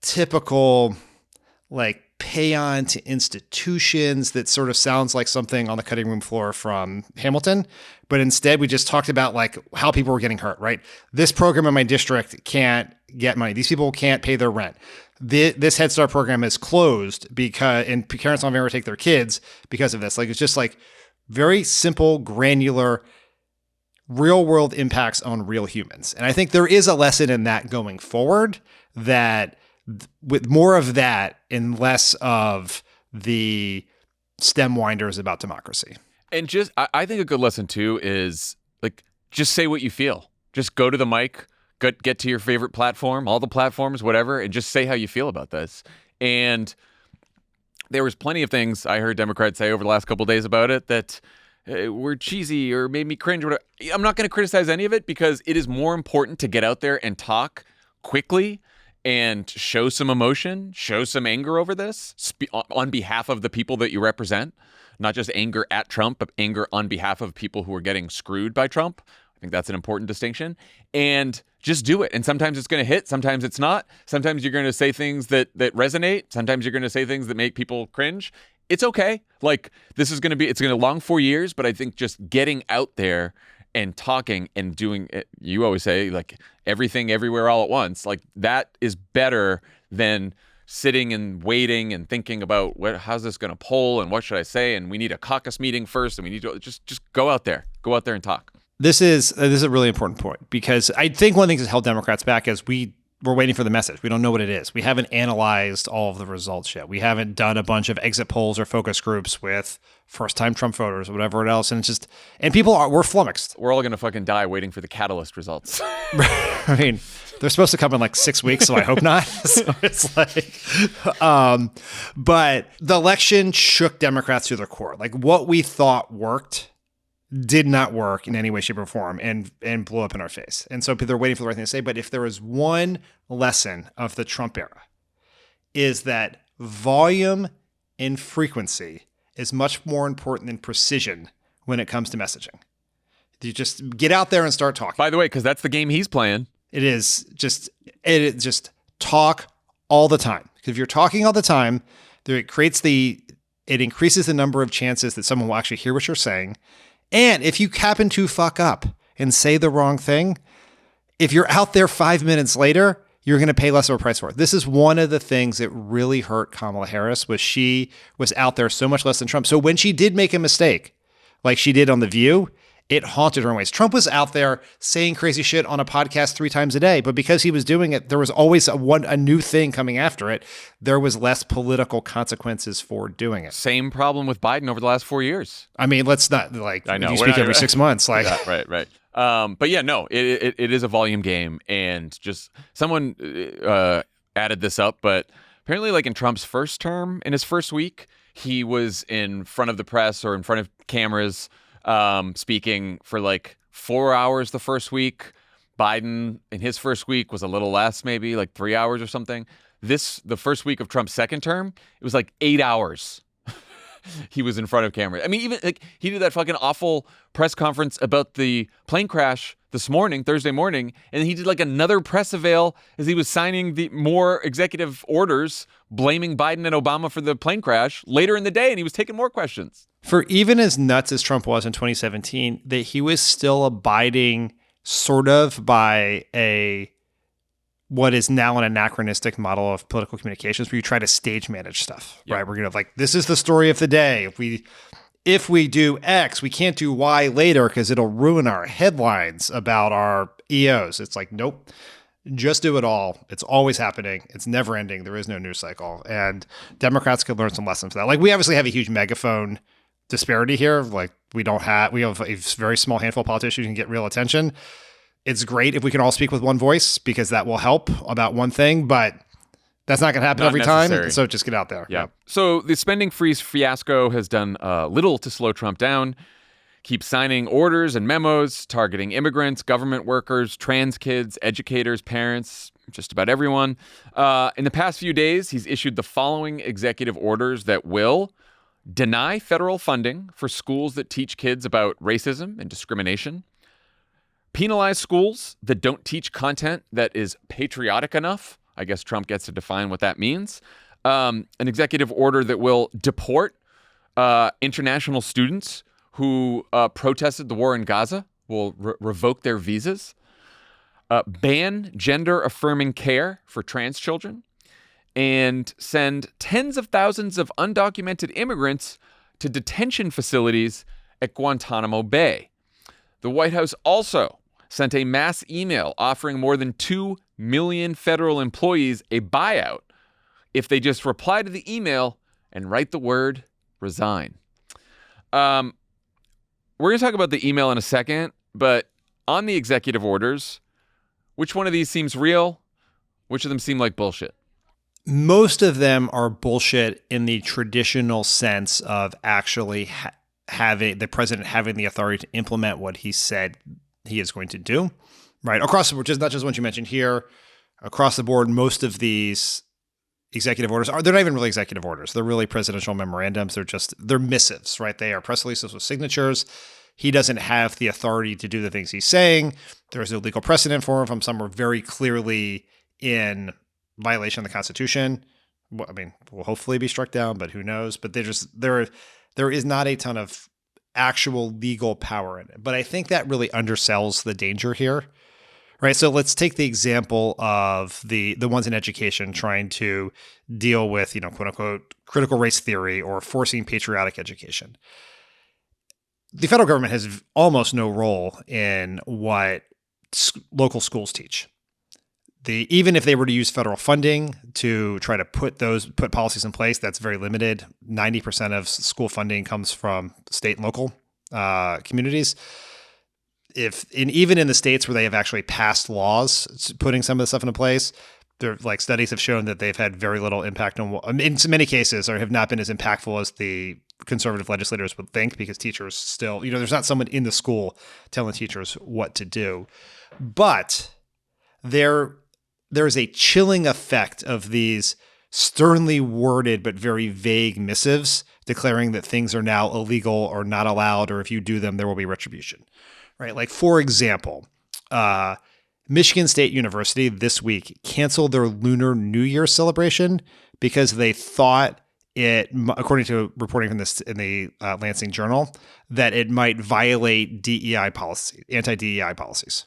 typical, like, paean to institutions that sort of sounds like something on the cutting room floor from Hamilton. But instead, we just talked about like how people were getting hurt, right? This program in my district can't get money. These people can't pay their rent. This Head Start program is closed and parents aren't able to take their kids because of this. Like, it's just like very simple, granular, real world impacts on real humans. And I think there is a lesson in that going forward, that with more of that and less of the stem winders about democracy. And just, I think a good lesson too is like, just say what you feel. Just go to the mic, get to your favorite platform, all the platforms, whatever, and just say how you feel about this. And there was plenty of things I heard Democrats say over the last couple of days about it that were cheesy or made me cringe. I'm not going to criticize any of it, because it is more important to get out there and talk quickly and show some emotion, show some anger over this on behalf of the people that you represent, not just anger at Trump, but anger on behalf of people who are getting screwed by Trump. I think that's an important distinction. And just do it. And sometimes it's going to hit, sometimes it's not. Sometimes you're going to say things that resonate. Sometimes you're going to say things that make people cringe. It's okay. Like, it's going to long 4 years, but I think just getting out there and talking and doing it, you always say, like, everything everywhere all at once, like, that is better than sitting and waiting and thinking about how's this going to poll and what should I say, and we need a caucus meeting first, and we need to just go out there and talk. This is a really important point, because I think one thing that's held Democrats back is we we're waiting for the message. We don't know what it is. We haven't analyzed all of the results yet. We haven't done a bunch of exit polls or focus groups with first-time Trump voters or whatever else. And it's just, and we're flummoxed. We're all going to fucking die waiting for the catalyst results. I mean, they're supposed to come in like 6 weeks, so I hope not. So it's like, but the election shook Democrats to their core. Like what we thought worked did not work in any way, shape, or form and blew up in our face. And so they're waiting for the right thing to say. But if there was one lesson of the Trump era, is that volume and frequency is much more important than precision when it comes to messaging. You just get out there and start talking. By the way, because that's the game he's playing. It is just talk all the time. Because if you're talking all the time, it increases the number of chances that someone will actually hear what you're saying. And if you happen to fuck up and say the wrong thing, if you're out there 5 minutes later, you're going to pay less of a price for it. This is one of the things that really hurt Kamala Harris was she was out there so much less than Trump. So when she did make a mistake, like she did on The View, it haunted her in ways. Trump was out there saying crazy shit on a podcast 3 times a day, but because he was doing it, there was always a new thing coming after it. There was less political consequences for doing it. Same problem with Biden over the last 4 years. I mean, let's not like I know you speak every 6 months. Like, yeah, right. But yeah, no, it is a volume game, and just someone added this up, but apparently, like in Trump's first term, in his first week, he was in front of the press or in front of cameras. Speaking for like 4 hours the first week. Biden in his first week was a little less, maybe like 3 hours or something. The first week of Trump's second term, it was like 8 hours. He was in front of camera. I mean, even like he did that fucking awful press conference about the plane crash this morning, Thursday morning, and he did like another press avail as he was signing the more executive orders blaming Biden and Obama for the plane crash later in the day, and he was taking more questions. For even as nuts as Trump was in 2017, that he was still abiding sort of by what is now an anachronistic model of political communications where you try to stage manage stuff, right? We're going to like, this is the story of the day. If we do X, we can't do Y later because it'll ruin our headlines about our EOs. It's like, nope, just do it all. It's always happening. It's never ending. There is no news cycle. And Democrats could learn some lessons from that. Like we obviously have a huge megaphone disparity here. Like we have a very small handful of politicians who can get real attention. It's great if we can all speak with one voice because that will help about one thing, but that's not going to happen every time. So just get out there. Yeah. So the spending freeze fiasco has done little to slow Trump down. Keep signing orders and memos targeting immigrants, government workers, trans kids, educators, parents, just about everyone. In the past few days, he's issued the following executive orders that will deny federal funding for schools that teach kids about racism and discrimination, penalize schools that don't teach content that is patriotic enough. I guess Trump gets to define what that means. An executive order that will deport international students who protested the war in Gaza, will revoke their visas, ban gender-affirming care for trans children, and send tens of thousands of undocumented immigrants to detention facilities at Guantanamo Bay. The White House also sent a mass email offering more than 2 million federal employees a buyout if they just reply to the email and write the word resign. We're going to talk about the email in a second, but on the executive orders, which one of these seems real? Which of them seem like bullshit? Most of them are bullshit in the traditional sense of actually having the president having the authority to implement what he said he is going to do, right? Across the board, not just ones you mentioned here, across the board, most of these executive orders they're not even really executive orders. They're really presidential memorandums. They're missives, right? They are press releases with signatures. He doesn't have the authority to do the things he's saying. There's no legal precedent for him from some are very clearly in violation of the Constitution. I mean, will hopefully be struck down, but who knows? But there is not a ton of actual legal power in it. But I think that really undersells the danger here, right? So let's take the example of the ones in education trying to deal with, quote unquote, critical race theory or forcing patriotic education. The federal government has almost no role in what local schools teach. even if they were to use federal funding to try to put policies in place, that's very limited. 90% of school funding comes from state and local communities. Even in the states where they have actually passed laws putting some of the stuff into place, studies have shown that they've had very little impact in many cases, or have not been as impactful as the conservative legislators would think, because teachers still, there's not someone in the school telling teachers what to do. But there is a chilling effect of these sternly worded but very vague missives declaring that things are now illegal or not allowed, or if you do them, there will be retribution. Right? Like, for example, Michigan State University this week canceled their Lunar New Year celebration because they thought it, according to reporting from this in the Lansing Journal, that it might violate DEI policy, anti-DEI policies.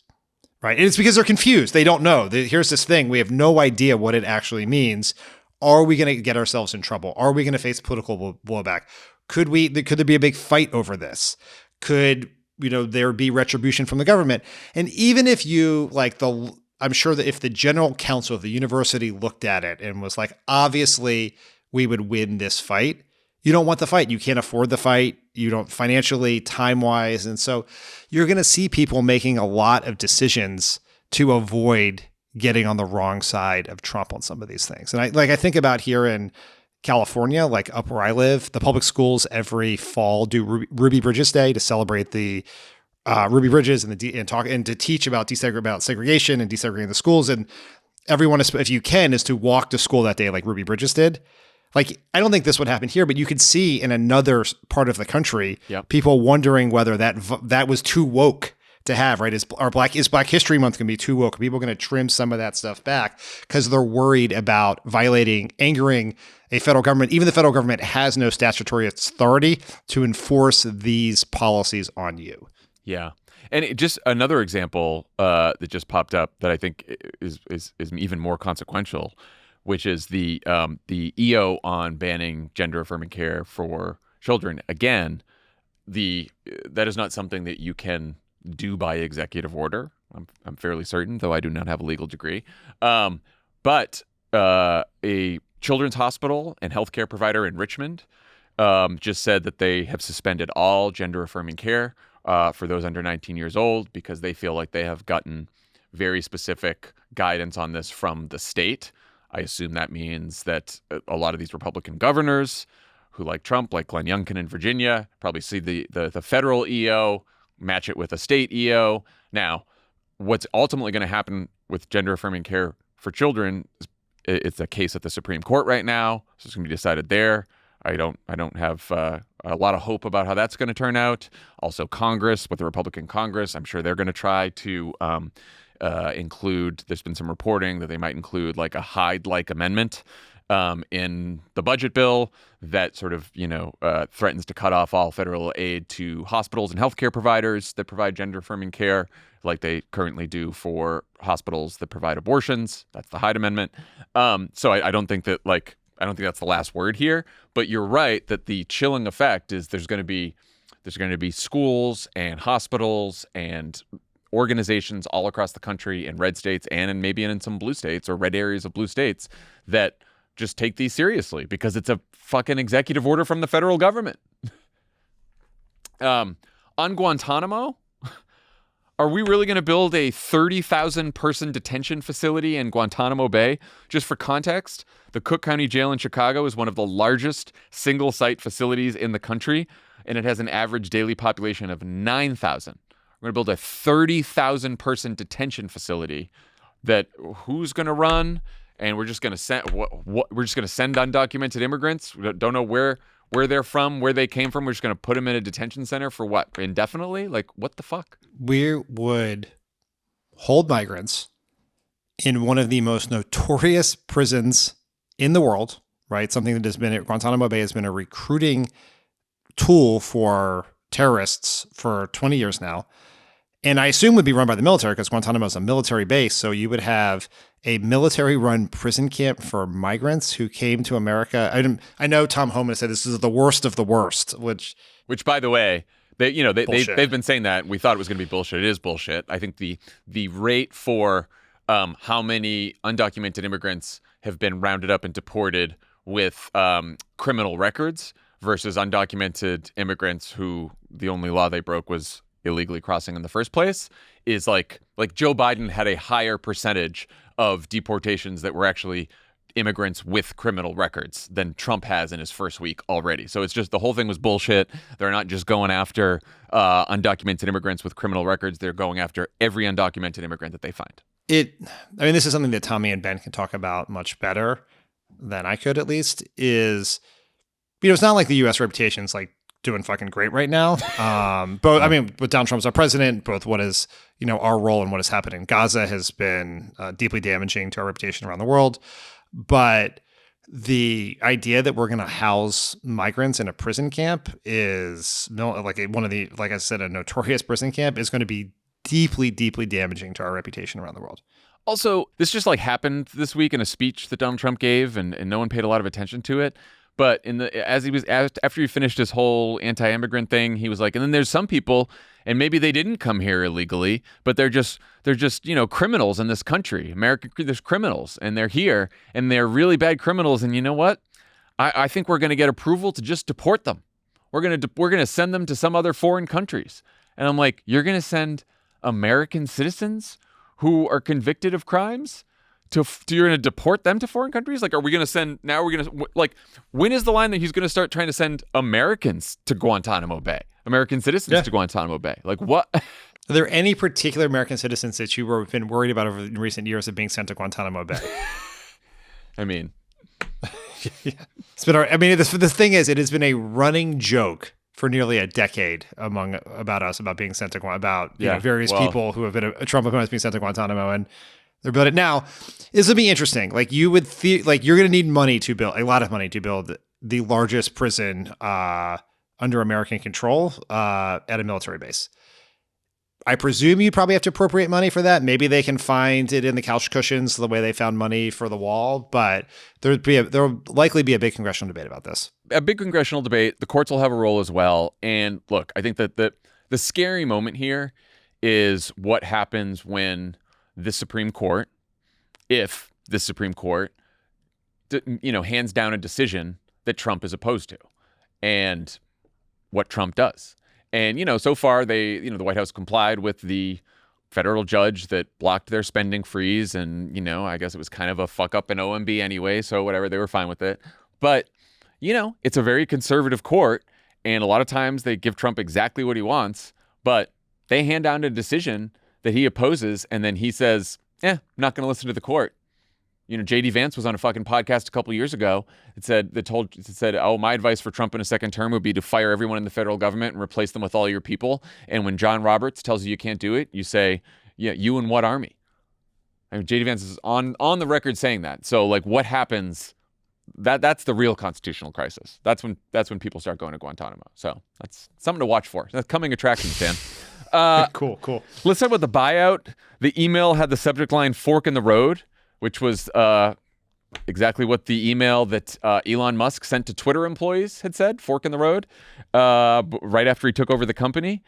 Right? And it's because they're confused. They don't know. Here's this thing. We have no idea what it actually means. Are we going to get ourselves in trouble? Are we going to face political blowback? Could there be a big fight over this? Could there be retribution from the government? And even if I'm sure that if the general counsel of the university looked at it and was like, obviously we would win this fight, you don't want the fight. You can't afford the fight. You don't financially, time-wise. And so you're going to see people making a lot of decisions to avoid getting on the wrong side of Trump on some of these things. And I think about here in California, like up where I live, the public schools every fall do Ruby Bridges Day to celebrate the Ruby Bridges and to teach about segregation and desegregating the schools. And everyone, if you can, is to walk to school that day like Ruby Bridges did. Like, I don't think this would happen here, but you could see in another part of the country, people wondering whether that was too woke to have, right? Is Black History Month going to be too woke? Are people going to trim some of that stuff back because they're worried about angering a federal government? Even the federal government has no statutory authority to enforce these policies on you. Yeah. And just another example that just popped up that I think is even more consequential, which is the EO on banning gender-affirming care for children. Again, that is not something that you can do by executive order. I'm fairly certain, though I do not have a legal degree. But a children's hospital and healthcare provider in Richmond just said that they have suspended all gender-affirming care for those under 19 years old because they feel like they have gotten very specific guidance on this from the state. I assume that means that a lot of these Republican governors who like Trump, like Glenn Youngkin in Virginia, probably see the federal EO, match it with a state EO. Now, what's ultimately going to happen with gender-affirming care for children, it's a case at the Supreme Court right now, so it's going to be decided there. I don't have a lot of hope about how that's going to turn out. Also, Congress, with the Republican Congress, I'm sure they're going to try to include, there's been some reporting that they might include like a Hyde-like amendment in the budget bill that sort of, threatens to cut off all federal aid to hospitals and healthcare providers that provide gender-affirming care, like they currently do for hospitals that provide abortions. That's the Hyde Amendment. So I don't think that I don't think that's the last word here. But you're right that the chilling effect is there's going to be schools and hospitals and organizations all across the country in red states and maybe in some blue states or red areas of blue states that just take these seriously because it's a fucking executive order from the federal government. On Guantanamo, are we really going to build a 30,000 person detention facility in Guantanamo Bay? Just for context, the Cook County Jail in Chicago is one of the largest single site facilities in the country, and it has an average daily population of 9,000. We're going to build a 30,000 person detention facility that who's going to run? And we're just going to send we're just going to send undocumented immigrants. We don't know where they're from, where they came from. We're just going to put them in a detention center for what? Indefinitely? Like, what the fuck? We would hold migrants in one of the most notorious prisons in the world, right? Something that has been at Guantanamo Bay has been a recruiting tool for terrorists for 20 years now. And I assume would be run by the military because Guantanamo is a military base. So you would have a military-run prison camp for migrants who came to America. I know Tom Homan said this is the worst of the worst, which by the way, they've been saying that. We thought it was going to be bullshit. It is bullshit. I think the rate for how many undocumented immigrants have been rounded up and deported with criminal records versus undocumented immigrants who the only law they broke was illegally crossing in the first place, is like Joe Biden had a higher percentage of deportations that were actually immigrants with criminal records than Trump has in his first week already. So it's just the whole thing was bullshit. They're not just going after undocumented immigrants with criminal records. They're going after every undocumented immigrant that they find. This is something that Tommy and Ben can talk about much better than I could, at least, is, it's not like the U.S. reputation's like doing fucking great right now. With Donald Trump's our president, both what is, our role and what has happened in Gaza has been deeply damaging to our reputation around the world. But the idea that we're going to house migrants in a prison camp is like I said, a notorious prison camp is going to be deeply, deeply damaging to our reputation around the world. Also, this just happened this week in a speech that Donald Trump gave, and no one paid a lot of attention to it. But after he finished his whole anti-immigrant thing, he was like, and then there's some people, and maybe they didn't come here illegally, but they're just criminals in this country. There's criminals, and they're here, and they're really bad criminals. And you know what? I think we're going to get approval to just deport them. We're going to send them to some other foreign countries. And I'm like, you're going to send American citizens who are convicted of crimes you're going to deport them to foreign countries? Like, are we going to send, now we're going to, when is the line that he's going to start trying to send Americans to Guantanamo Bay? American citizens to Guantanamo Bay? Like, what? Are there any particular American citizens that you have been worried about over in recent years of being sent to Guantanamo Bay? I mean, yeah. The thing is, it has been a running joke for nearly a decade about us about being sent to various people who have been Trump opponents being sent to Guantanamo, and they're building it now. This will be interesting. Like, you would you're going to need money to build a lot of money to build the largest prison under American control at a military base. I presume you'd probably have to appropriate money for that. Maybe they can find it in the couch cushions the way they found money for the wall, but there'll likely be a big congressional debate about this. A big congressional debate. The courts will have a role as well. And look, I think that the scary moment here is what happens when the Supreme Court, if the Supreme Court, hands down a decision that Trump is opposed to, and what Trump does. And, so far the White House complied with the federal judge that blocked their spending freeze. And, I guess it was kind of a fuck up in OMB anyway. So whatever, they were fine with it. But, it's a very conservative court. And a lot of times they give Trump exactly what he wants, but they hand down a decision that he opposes. And then he says, I'm not going to listen to the court. J.D. Vance was on a fucking podcast a couple of years ago. It said, oh, my advice for Trump in a second term would be to fire everyone in the federal government and replace them with all your people. And when John Roberts tells you can't do it, you say, yeah, you and what army? I mean, J.D. Vance is on the record saying that. So, what happens? That's the real constitutional crisis. That's when people start going to Guantanamo. So that's something to watch for. That's coming attractions, Dan. Cool. Let's talk about the buyout. The email had the subject line "fork in the road," which was exactly what the email that Elon Musk sent to Twitter employees had said, fork in the road, right after he took over the company.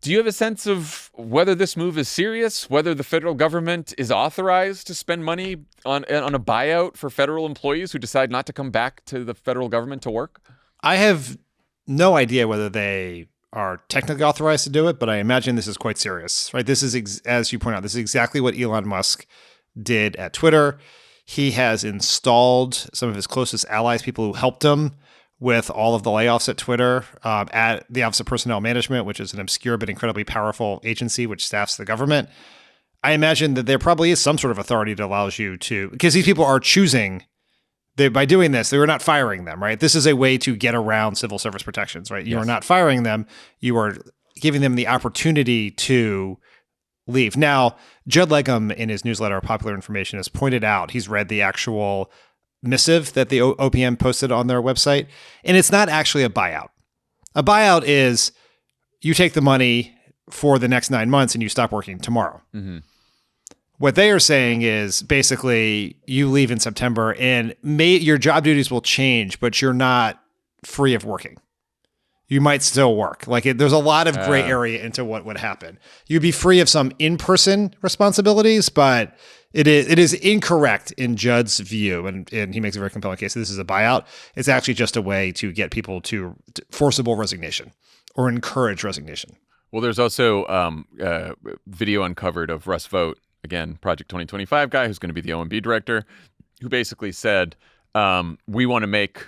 Do you have a sense of whether this move is serious, whether the federal government is authorized to spend money on a buyout for federal employees who decide not to come back to the federal government to work? I have no idea whether they are technically authorized to do it, but I imagine this is quite serious, right? This is, as you point out, this is exactly what Elon Musk did at Twitter. He has installed some of his closest allies, people who helped him with all of the layoffs at Twitter, at the Office of Personnel Management, which is an obscure but incredibly powerful agency which staffs the government. I imagine that there probably is some sort of authority that allows you to, because these people are choosing, by doing this, they were not firing them, right? This is a way to get around civil service protections, right? You are not firing them. You are giving them the opportunity to leave. Now, Judd Legum in his newsletter, Popular Information, has pointed out, he's read the actual missive that the OPM posted on their website, and it's not actually a buyout. A buyout is you take the money for the next 9 months and you stop working tomorrow. Mm-hmm. What they are saying is basically you leave in September and your job duties will change, but you're not free of working. you might still work. Like there's a lot of gray area into what would happen. You'd be free of some in-person responsibilities, but it is incorrect in Judd's view, and he makes a very compelling case. This is a buyout. It's actually just a way to get people to forcible resignation or encourage resignation. Well, there's also video uncovered of Russ Vought, again, Project 2025 guy who's going to be the OMB director, who basically said, we want to make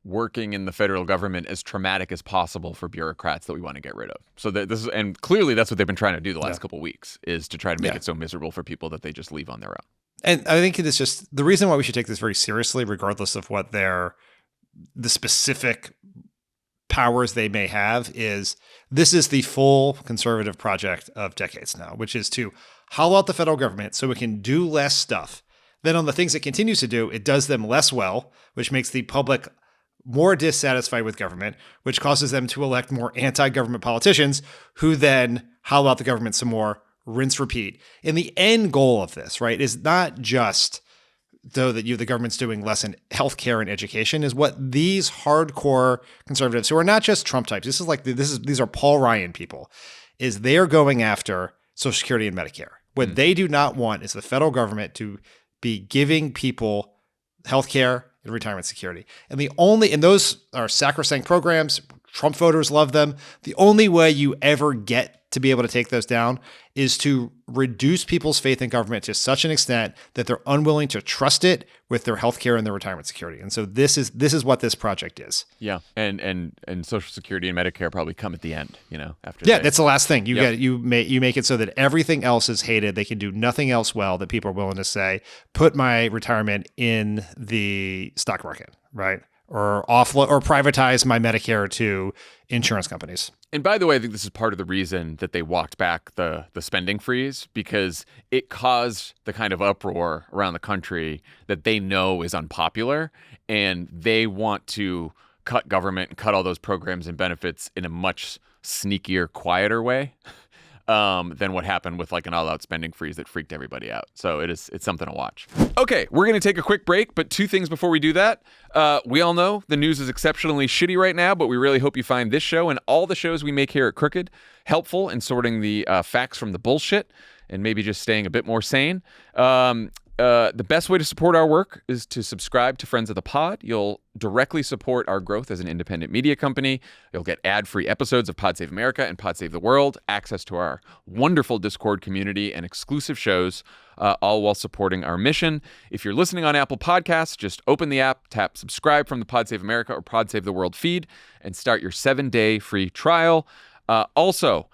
working in the federal government as traumatic as possible for bureaucrats that we want to get rid of. So and clearly that's what they've been trying to do the last couple of weeks, is to try to make it so miserable for people that they just leave on their own. And I think it's just the reason why we should take this very seriously, regardless of what the specific powers they may have, is this is the full conservative project of decades now, which is to hollow out the federal government so it can do less stuff. Then on the things it continues to do, it does them less well, which makes the public more dissatisfied with government, which causes them to elect more anti-government politicians who then hollow out the government some more, rinse, repeat. And the end goal of this, right, is not just though that the government's doing less in healthcare and education, is what these hardcore conservatives, who are not just Trump types, these are Paul Ryan people, is they are going after Social Security and Medicare. What they do not want is the federal government to be giving people healthcare and retirement security. And those are sacrosanct programs. Trump voters love them. The only way you ever get to be able to take those down is to reduce people's faith in government to such an extent that they're unwilling to trust it with their healthcare and their retirement security. And so this is what this project is. Yeah, and Social Security and Medicare probably come at the end, after. Yeah, that's the last thing. You make it so that everything else is hated. They can do nothing else well, that people are willing to say, put my retirement in the stock market, right? Or offload or privatize my Medicare to insurance companies. And by the way, I think this is part of the reason that they walked back the spending freeze, because it caused the kind of uproar around the country that they know is unpopular, and they want to cut government and cut all those programs and benefits in a much sneakier, quieter way than what happened with like an all-out spending freeze that freaked everybody out. So it's something to watch. Okay, we're going to take a quick break, but two things before we do that. We all know the news is exceptionally shitty right now, but we really hope you find this show and all the shows we make here at Crooked helpful in sorting the facts from the bullshit and maybe just staying a bit more sane. The best way to support our work is to subscribe to Friends of the Pod. You'll directly support our growth as an independent media company. You'll get ad-free episodes of Pod Save America and Pod Save the World, access to our wonderful Discord community, and exclusive shows, all while supporting our mission. If you're listening on Apple Podcasts, just open the app, tap subscribe from the Pod Save America or Pod Save the World feed, and start your 7-day free trial. Also,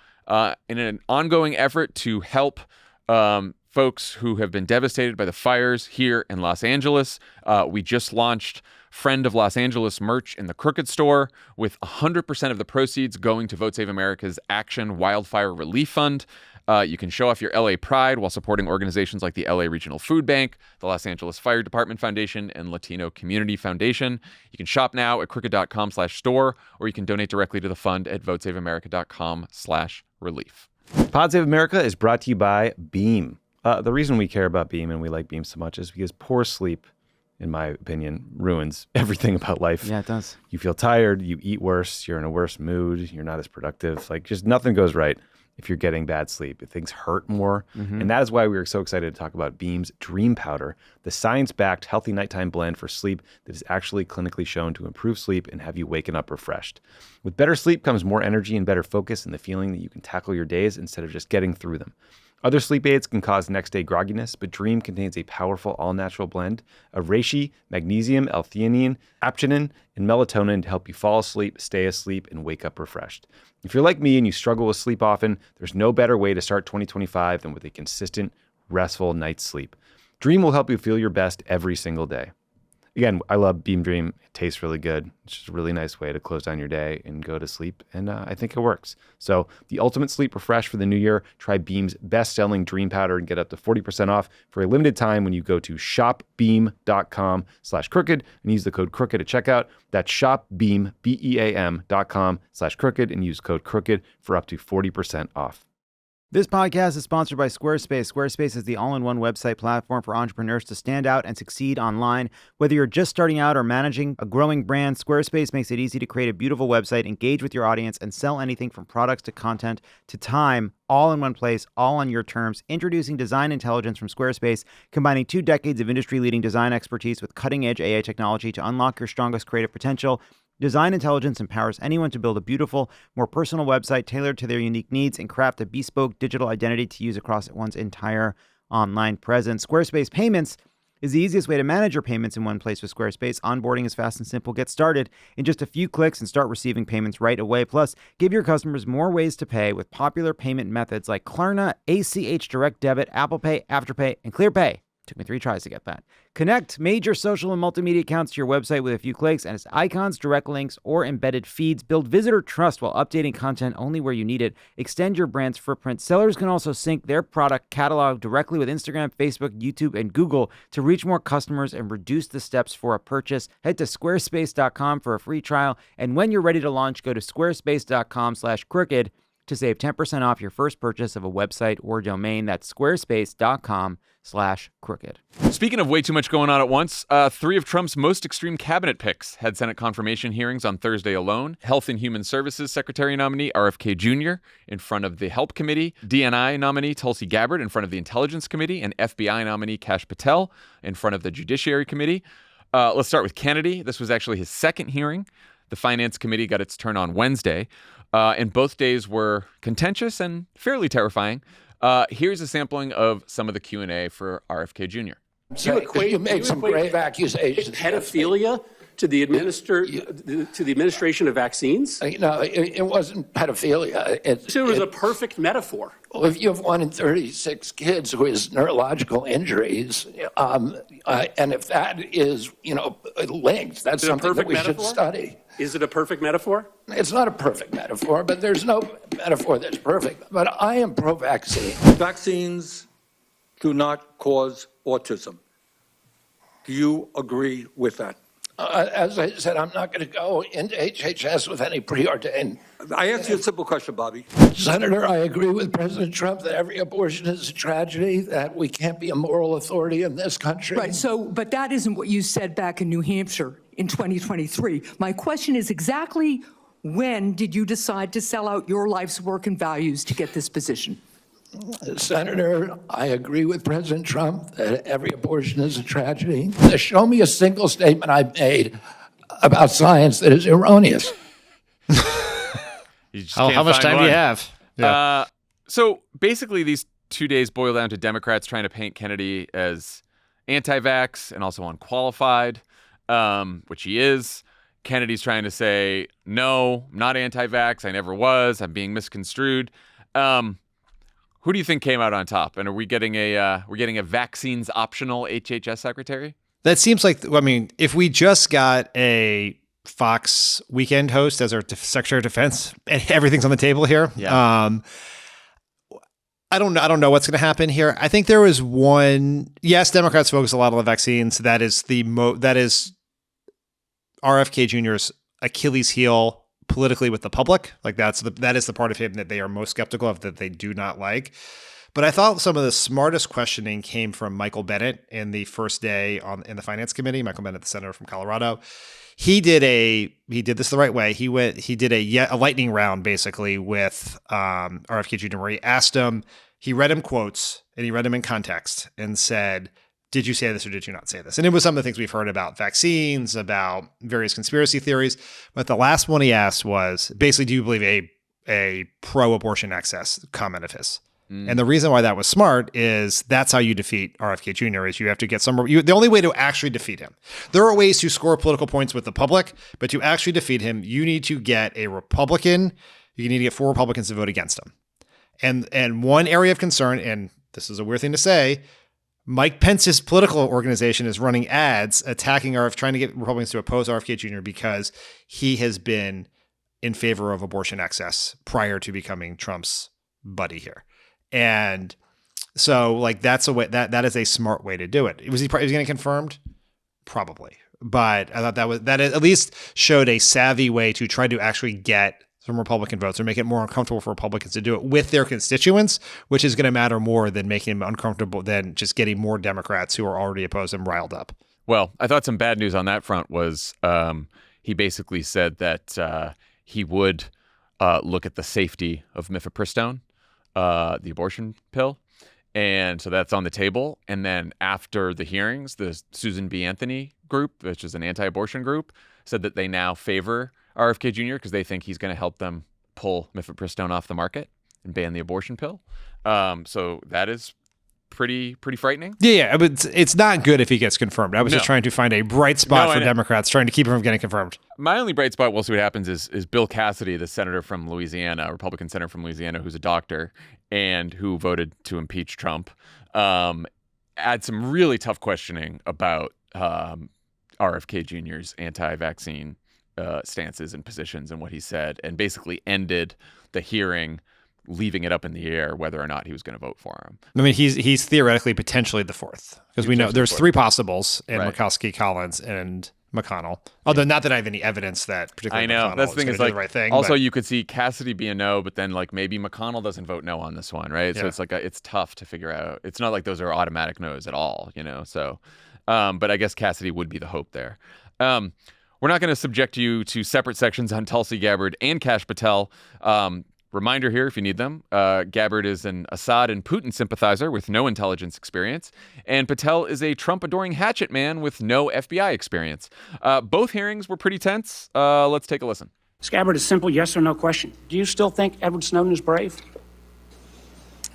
in an ongoing effort to help folks who have been devastated by the fires here in Los Angeles, we just launched Friend of Los Angeles merch in the Crooked store, with 100% of the proceeds going to Vote Save America's Action Wildfire Relief Fund. You can show off your LA pride while supporting organizations like the LA Regional Food Bank, the Los Angeles Fire Department Foundation, and Latino Community Foundation. You can shop now at crooked.com/store, or you can donate directly to the fund at votesaveamerica.com/relief. Pod Save America is brought to you by Beam. The reason we care about Beam and we like Beam so much is because poor sleep, in my opinion, ruins everything about life. Yeah, it does. You feel tired, you eat worse, you're in a worse mood, you're not as productive. Like, just nothing goes right if you're getting bad sleep. Things hurt more. And that is why we are so excited to talk about Beam's Dream Powder, the science-backed healthy nighttime blend for sleep that is actually clinically shown to improve sleep and have you waking up refreshed. With better sleep comes more energy and better focus, and the feeling that you can tackle your days instead of just getting through them. Other sleep aids can cause next-day grogginess, but Dream contains a powerful all-natural blend of reishi, magnesium, L-theanine, aptonin, and melatonin to help you fall asleep, stay asleep, and wake up refreshed. If you're like me and you struggle with sleep often, there's no better way to start 2025 than with a consistent, restful night's sleep. Dream will help you feel your best every single day. Again, I love Beam Dream. It tastes really good. It's just a really nice way to close down your day and go to sleep, and I think it works. So the ultimate sleep refresh for the new year, try Beam's best-selling Dream Powder and get up to 40% off for a limited time when you go to shopbeam.com/crooked and use the code crooked at checkout. That's shopbeam, BEAM.com/crooked, and use code crooked for up to 40% off. This podcast is sponsored by Squarespace. Squarespace is the all-in-one website platform for entrepreneurs to stand out and succeed online. Whether you're just starting out or managing a growing brand, Squarespace makes it easy to create a beautiful website, engage with your audience, and sell anything from products to content to time, all in one place, all on your terms. Introducing Design Intelligence from Squarespace, combining 2 decades of industry-leading design expertise with cutting-edge AI technology to unlock your strongest creative potential. Design Intelligence empowers anyone to build a beautiful, more personal website tailored to their unique needs and craft a bespoke digital identity to use across one's entire online presence. Squarespace Payments is the easiest way to manage your payments in one place with Squarespace. Onboarding is fast and simple. Get started in just a few clicks and start receiving payments right away. Plus, give your customers more ways to pay with popular payment methods like Klarna, ACH Direct Debit, Apple Pay, Afterpay, and ClearPay. Took me 3 tries to get that. Connect major social and multimedia accounts to your website with a few clicks, and its icons, direct links, or embedded feeds. Build visitor trust while updating content only where you need it. Extend your brand's footprint. Sellers can also sync their product catalog directly with Instagram, Facebook, YouTube, and Google to reach more customers and reduce the steps for a purchase. Head to squarespace.com for a free trial, and when you're ready to launch, go to squarespace.com/crooked to save 10% off your first purchase of a website or domain. That's squarespace.com/crooked. Speaking of way too much going on at once, 3 of Trump's most extreme cabinet picks had Senate confirmation hearings on Thursday alone. Health and Human Services Secretary nominee RFK Jr. in front of the Help Committee, DNI nominee Tulsi Gabbard in front of the Intelligence Committee, and FBI nominee Kash Patel in front of the Judiciary Committee. Let's start with Kennedy. This was actually his second hearing. The Finance Committee got its turn on Wednesday, and both days were contentious and fairly terrifying. Here's a sampling of some of the Q&A for RFK Jr. You made some grave accusations. Pedophilia to the administration of vaccines? No, it wasn't pedophilia. It was a perfect metaphor. Well, if you have 1 in 36 kids who has neurological injuries, and if that is, linked, that's something that we should study. Is it a perfect metaphor? It's not a perfect metaphor, but there's no metaphor that's perfect. But I am pro-vaccine. Vaccines do not cause autism. Do you agree with that? As I said, I'm not going to go into HHS with any preordained. I asked you a simple question, Bobby. Senator, I agree with President Trump that every abortion is a tragedy, that we can't be a moral authority in this country. Right. So, but that isn't what you said back in New Hampshire in 2023. My question is exactly when did you decide to sell out your life's work and values to get this position? Senator, I agree with President Trump that every abortion is a tragedy. Show me a single statement I've made about science that is erroneous. How much time do you have? Yeah. So basically, these 2 days boil down to Democrats trying to paint Kennedy as anti-vax and also unqualified, which he is. Kennedy's trying to say, no, I'm not anti-vax. I never was. I'm being misconstrued. Who do you think came out on top? And are we getting a vaccines optional HHS secretary? That seems like, if we just got a Fox weekend host as our Secretary of Defense, and everything's on the table here. Yeah. I don't know what's going to happen here. I think there was one. Yes, Democrats focus a lot on the vaccines. That is RFK Jr.'s Achilles heel politically with the public. Like that is the part of him that they are most skeptical of, that they do not like. But I thought some of the smartest questioning came from Michael Bennet in the first day in the Finance Committee. Michael Bennet, the senator from Colorado. He did this the right way. He did a lightning round basically with RFK Jr. where he read him quotes and he read them in context and said, did you say this or did you not say this? And it was some of the things we've heard about vaccines, about various conspiracy theories. But the last one he asked was basically, do you believe a pro-abortion access comment of his? And the reason why that was smart is that's how you defeat RFK Jr. is you have to get the only way to actually defeat him. There are ways to score political points with the public, but to actually defeat him, you need to get a Republican. You need to get 4 Republicans to vote against him. And one area of concern, and this is a weird thing to say, Mike Pence's political organization is running ads attacking trying to get Republicans to oppose RFK Jr. because he has been in favor of abortion access prior to becoming Trump's buddy here. And so that's a way that is a smart way to do it. Was he getting confirmed? Probably. But I thought that at least showed a savvy way to try to actually get some Republican votes or make it more uncomfortable for Republicans to do it with their constituents, which is going to matter more than making them uncomfortable than just getting more Democrats who are already opposed and riled up. Well, I thought some bad news on that front was he basically said that he would look at the safety of mifepristone, the abortion pill. And so that's on the table. And then after the hearings, the Susan B. Anthony group, which is an anti-abortion group, said that they now favor RFK Jr. because they think he's going to help them pull mifepristone off the market and ban the abortion pill. So that is pretty frightening. Yeah, but it's not good if he gets confirmed. I was just trying to find a bright spot for Democrats, trying to keep him from getting confirmed. My only bright spot, we'll see what happens, is Bill Cassidy, the senator from Louisiana, Republican senator from Louisiana, who's a doctor and who voted to impeach Trump, had some really tough questioning about RFK Jr.'s anti-vaccine stances and positions and what he said, and basically ended the hearing leaving it up in the air whether or not he was going to vote for him. I mean, he's theoretically potentially the fourth, because we know there's three possibles in Murkowski, Collins, and McConnell. Although not that I have any evidence that particularly McConnell that's the thing, is do like the right thing. Also, you could see Cassidy be a no, but then like maybe McConnell doesn't vote no on this one, right? So it's like it's tough to figure out. It's not like those are automatic no's at all, So, but I guess Cassidy would be the hope there. We're not going to subject you to separate sections on Tulsi Gabbard and Kash Patel. Reminder here, if you need them, Gabbard is an Assad and Putin sympathizer with no intelligence experience, and Patel is a Trump-adoring hatchet man with no FBI experience. Both hearings were pretty tense. Let's take a listen. Gabbard, a simple yes or no question. Do you still think Edward Snowden is brave?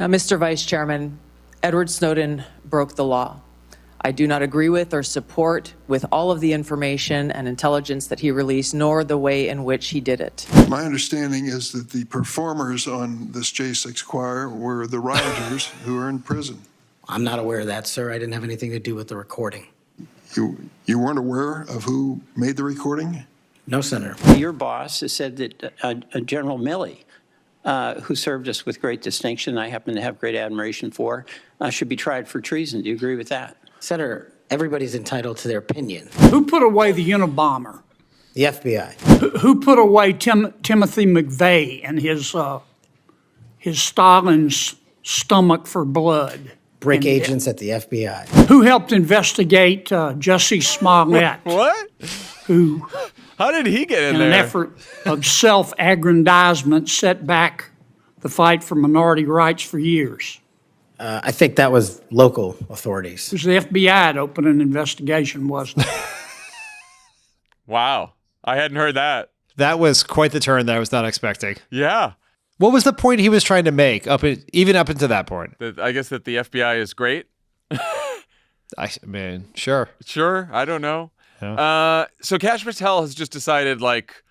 Mr. Vice Chairman, Edward Snowden broke the law. I do not agree with or support with all of the information and intelligence that he released, nor the way in which he did it. My understanding is that the performers on this J6 choir were the rioters who are in prison. I'm not aware of that, sir. I didn't have anything to do with the recording. You weren't aware of who made the recording? No, Senator. Your boss has said that General Milley, who served us with great distinction, I happen to have great admiration for, should be tried for treason. Do you agree with that? Senator, everybody's entitled to their opinion. Who put away the Unabomber? The FBI. Who put away Timothy McVeigh and his Stalin's stomach for blood? Break agents at the FBI. Who helped investigate Jussie Smollett? What? Who? How did he get in there? In an effort of self-aggrandizement, set back the fight for minority rights for years. I think that was local authorities. It was the FBI to open an investigation, wasn't it? Wow. I hadn't heard that. That was quite the turn that I was not expecting. Yeah. What was the point he was trying to make even up until that point? I guess that the FBI is great. I mean, sure. Sure. I don't know. Yeah. So Kash Patel has just decided, like,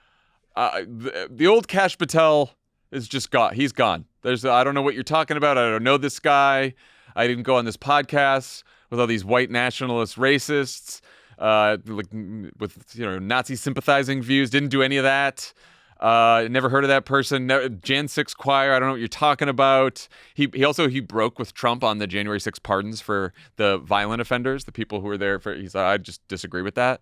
the old Kash Patel is just gone. He's gone. I don't know what you're talking about. I don't know this guy. I didn't go on this podcast with all these white nationalist racists, with Nazi sympathizing views. Didn't do any of that. Never heard of that person. Jan 6 choir. I don't know what you're talking about. He also broke with Trump on the January 6 pardons for the violent offenders, the people who were there for. He said, I just disagree with that.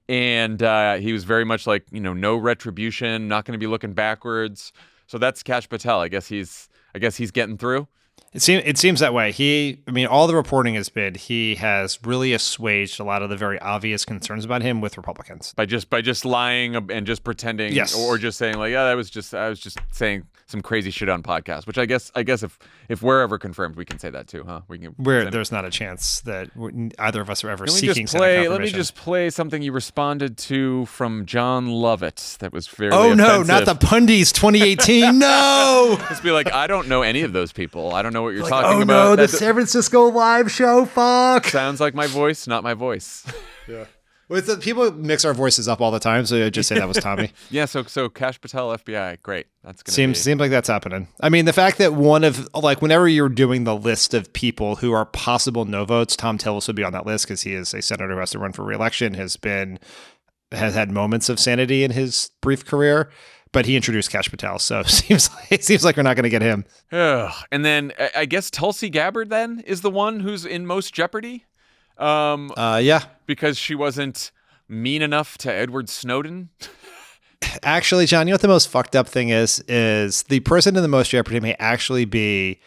And he was very much like, no retribution, not going to be looking backwards. So that's Kash Patel. I guess he's getting through. It seems that way. All the reporting has been he has really assuaged a lot of the very obvious concerns about him with Republicans by just lying and just pretending, yes, or just saying like, I was just saying some crazy shit on podcasts. Which I guess if we're ever confirmed, we can say that too, huh? There's not a chance that either of us are ever seeking Senate confirmation. Let me just play something you responded to from John Lovett that was very no, offensive. not the Pundies 2018. No. Just be like, I don't know any of those people. I don't know what you're talking about. Oh no, the San Francisco live show. Fuck. Sounds like my voice, not my voice. Yeah. With people mix our voices up all the time, so I just say that was Tommy. Yeah. So Kash Patel, FBI, great. That's gonna seems like that's happening. I mean, the fact that whenever you're doing the list of people who are possible no votes, Tom Tillis would be on that list because he is a senator who has to run for re-election. Has had moments of sanity in his brief career. But he introduced Kash Patel, so it seems like we're not going to get him. And then I guess Tulsi Gabbard then is the one who's in most jeopardy. Yeah, because she wasn't mean enough to Edward Snowden. Actually, John, you know what the most fucked up thing is the person in the most jeopardy may actually be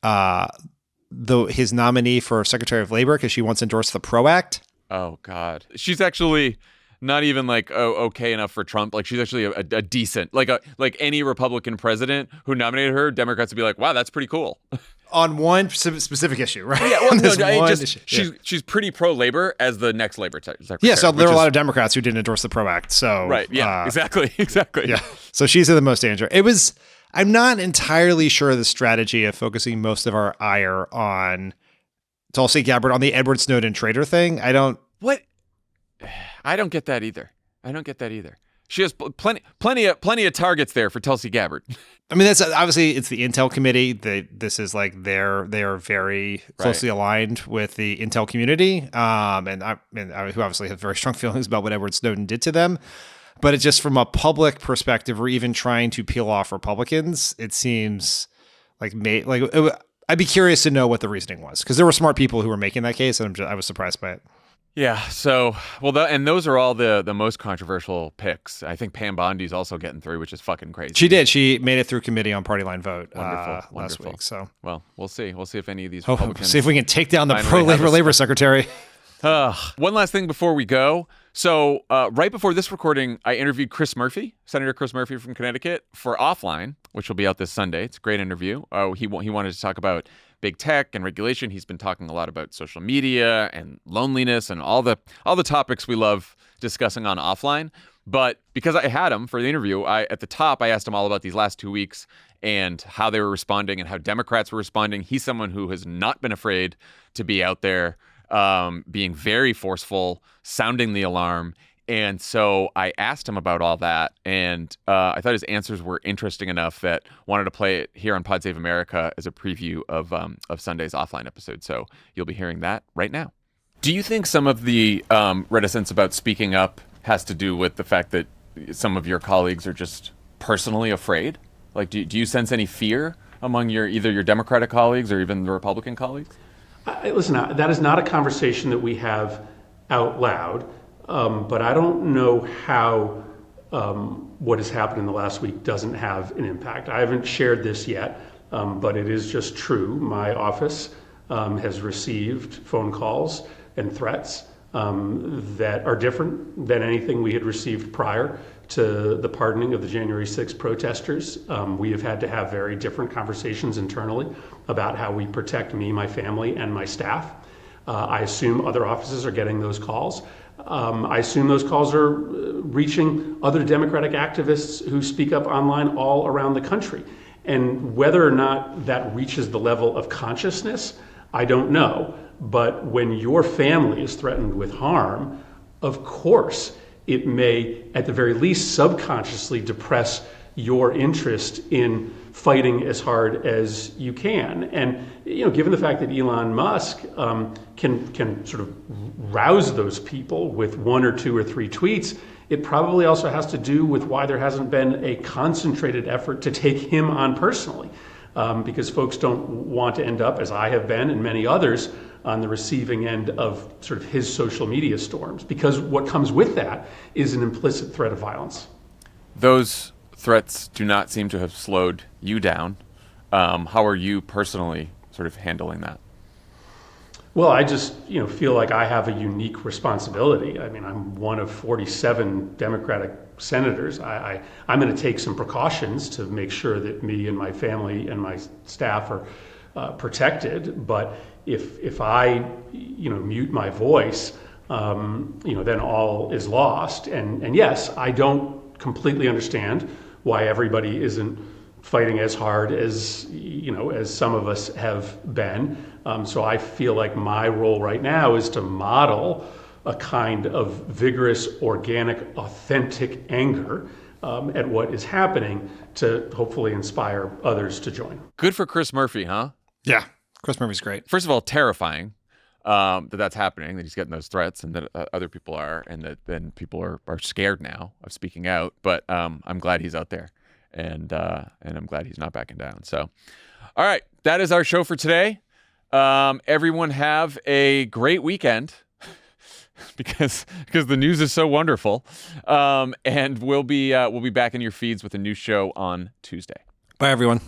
his nominee for Secretary of Labor because she once endorsed the PRO Act. Oh, God. She's actually not even like, okay enough for Trump. Like, she's actually a decent, like any Republican president who nominated her, Democrats would be like, wow, that's pretty cool. On one specific issue, right? Yeah, well, no, issue. She's pretty pro-labor as the next labor secretary. Yeah, so there are a lot of Democrats who didn't endorse the PRO Act. So right, yeah, exactly. Yeah, so she's in the most danger. I'm not entirely sure of the strategy of focusing most of our ire on Tulsi Gabbard on the Edward Snowden traitor thing. I don't get that either. She has plenty of targets there for Tulsi Gabbard. I mean, that's obviously it's the Intel committee. This is like they are very closely aligned with the Intel community, and who obviously have very strong feelings about what Edward Snowden did to them. But it's just from a public perspective, or even trying to peel off Republicans, it seems like I'd be curious to know what the reasoning was because there were smart people who were making that case, and I was surprised by it. Yeah. So, and those are all the most controversial picks. I think Pam Bondi's also getting through, which is fucking crazy. She did. She made it through committee on party line vote last week. So, well, we'll see. We'll see if any of these Republicans see if we can take down the pro-labor secretary. One last thing before we go. So, right before this recording, I interviewed Senator Chris Murphy from Connecticut for Offline, which will be out this Sunday. It's a great interview. He wanted to talk about big tech and regulation. He's been talking a lot about social media and loneliness and all the topics we love discussing on Offline. But because I had him for the interview, at the top I asked him all about these last 2 weeks and how they were responding and how Democrats were responding. He's someone who has not been afraid to be out there, being very forceful, sounding the alarm. And so I asked him about all that, and I thought his answers were interesting enough that wanted to play it here on Pod Save America as a preview of Sunday's Offline episode. So you'll be hearing that right now. Do you think some of the reticence about speaking up has to do with the fact that some of your colleagues are just personally afraid? Like, do you sense any fear among either your Democratic colleagues or even the Republican colleagues? Listen, that is not a conversation that we have out loud. But I don't know how what has happened in the last week doesn't have an impact. I haven't shared this yet, but it is just true. My office has received phone calls and threats that are different than anything we had received prior to the pardoning of the January 6th protesters. We have had to have very different conversations internally about how we protect me, my family, and my staff. I assume other offices are getting those calls. I assume those calls are reaching other Democratic activists who speak up online all around the country. And whether or not that reaches the level of consciousness, I don't know. But when your family is threatened with harm, of course, it may, at the very least, subconsciously depress your interest in fighting as hard as you can. And given the fact that Elon Musk can sort of rouse those people with 1 or 2 or 3 tweets, it probably also has to do with why there hasn't been a concentrated effort to take him on personally, because folks don't want to end up, as I have been and many others, on the receiving end of sort of his social media storms, because what comes with that is an implicit threat of violence. Those threats do not seem to have slowed you down. How are you personally sort of handling that? Well, I just feel like I have a unique responsibility. I mean, I'm one of 47 Democratic senators. I'm going to take some precautions to make sure that me and my family and my staff are protected. But if I mute my voice, then all is lost. And yes, I don't completely understand why everybody isn't fighting as hard as as some of us have been. So I feel like my role right now is to model a kind of vigorous, organic, authentic anger at what is happening to hopefully inspire others to join. Good for Chris Murphy, huh? Yeah, Chris Murphy's great. First of all, terrifying that's happening, that he's getting those threats, and that other people are, and that then people are scared now of speaking out. But I'm glad he's out there, and I'm glad he's not backing down. So, all right, that is our show for today. Everyone have a great weekend. because the news is so wonderful. And we'll be back in your feeds with a new show on Tuesday. Bye, everyone.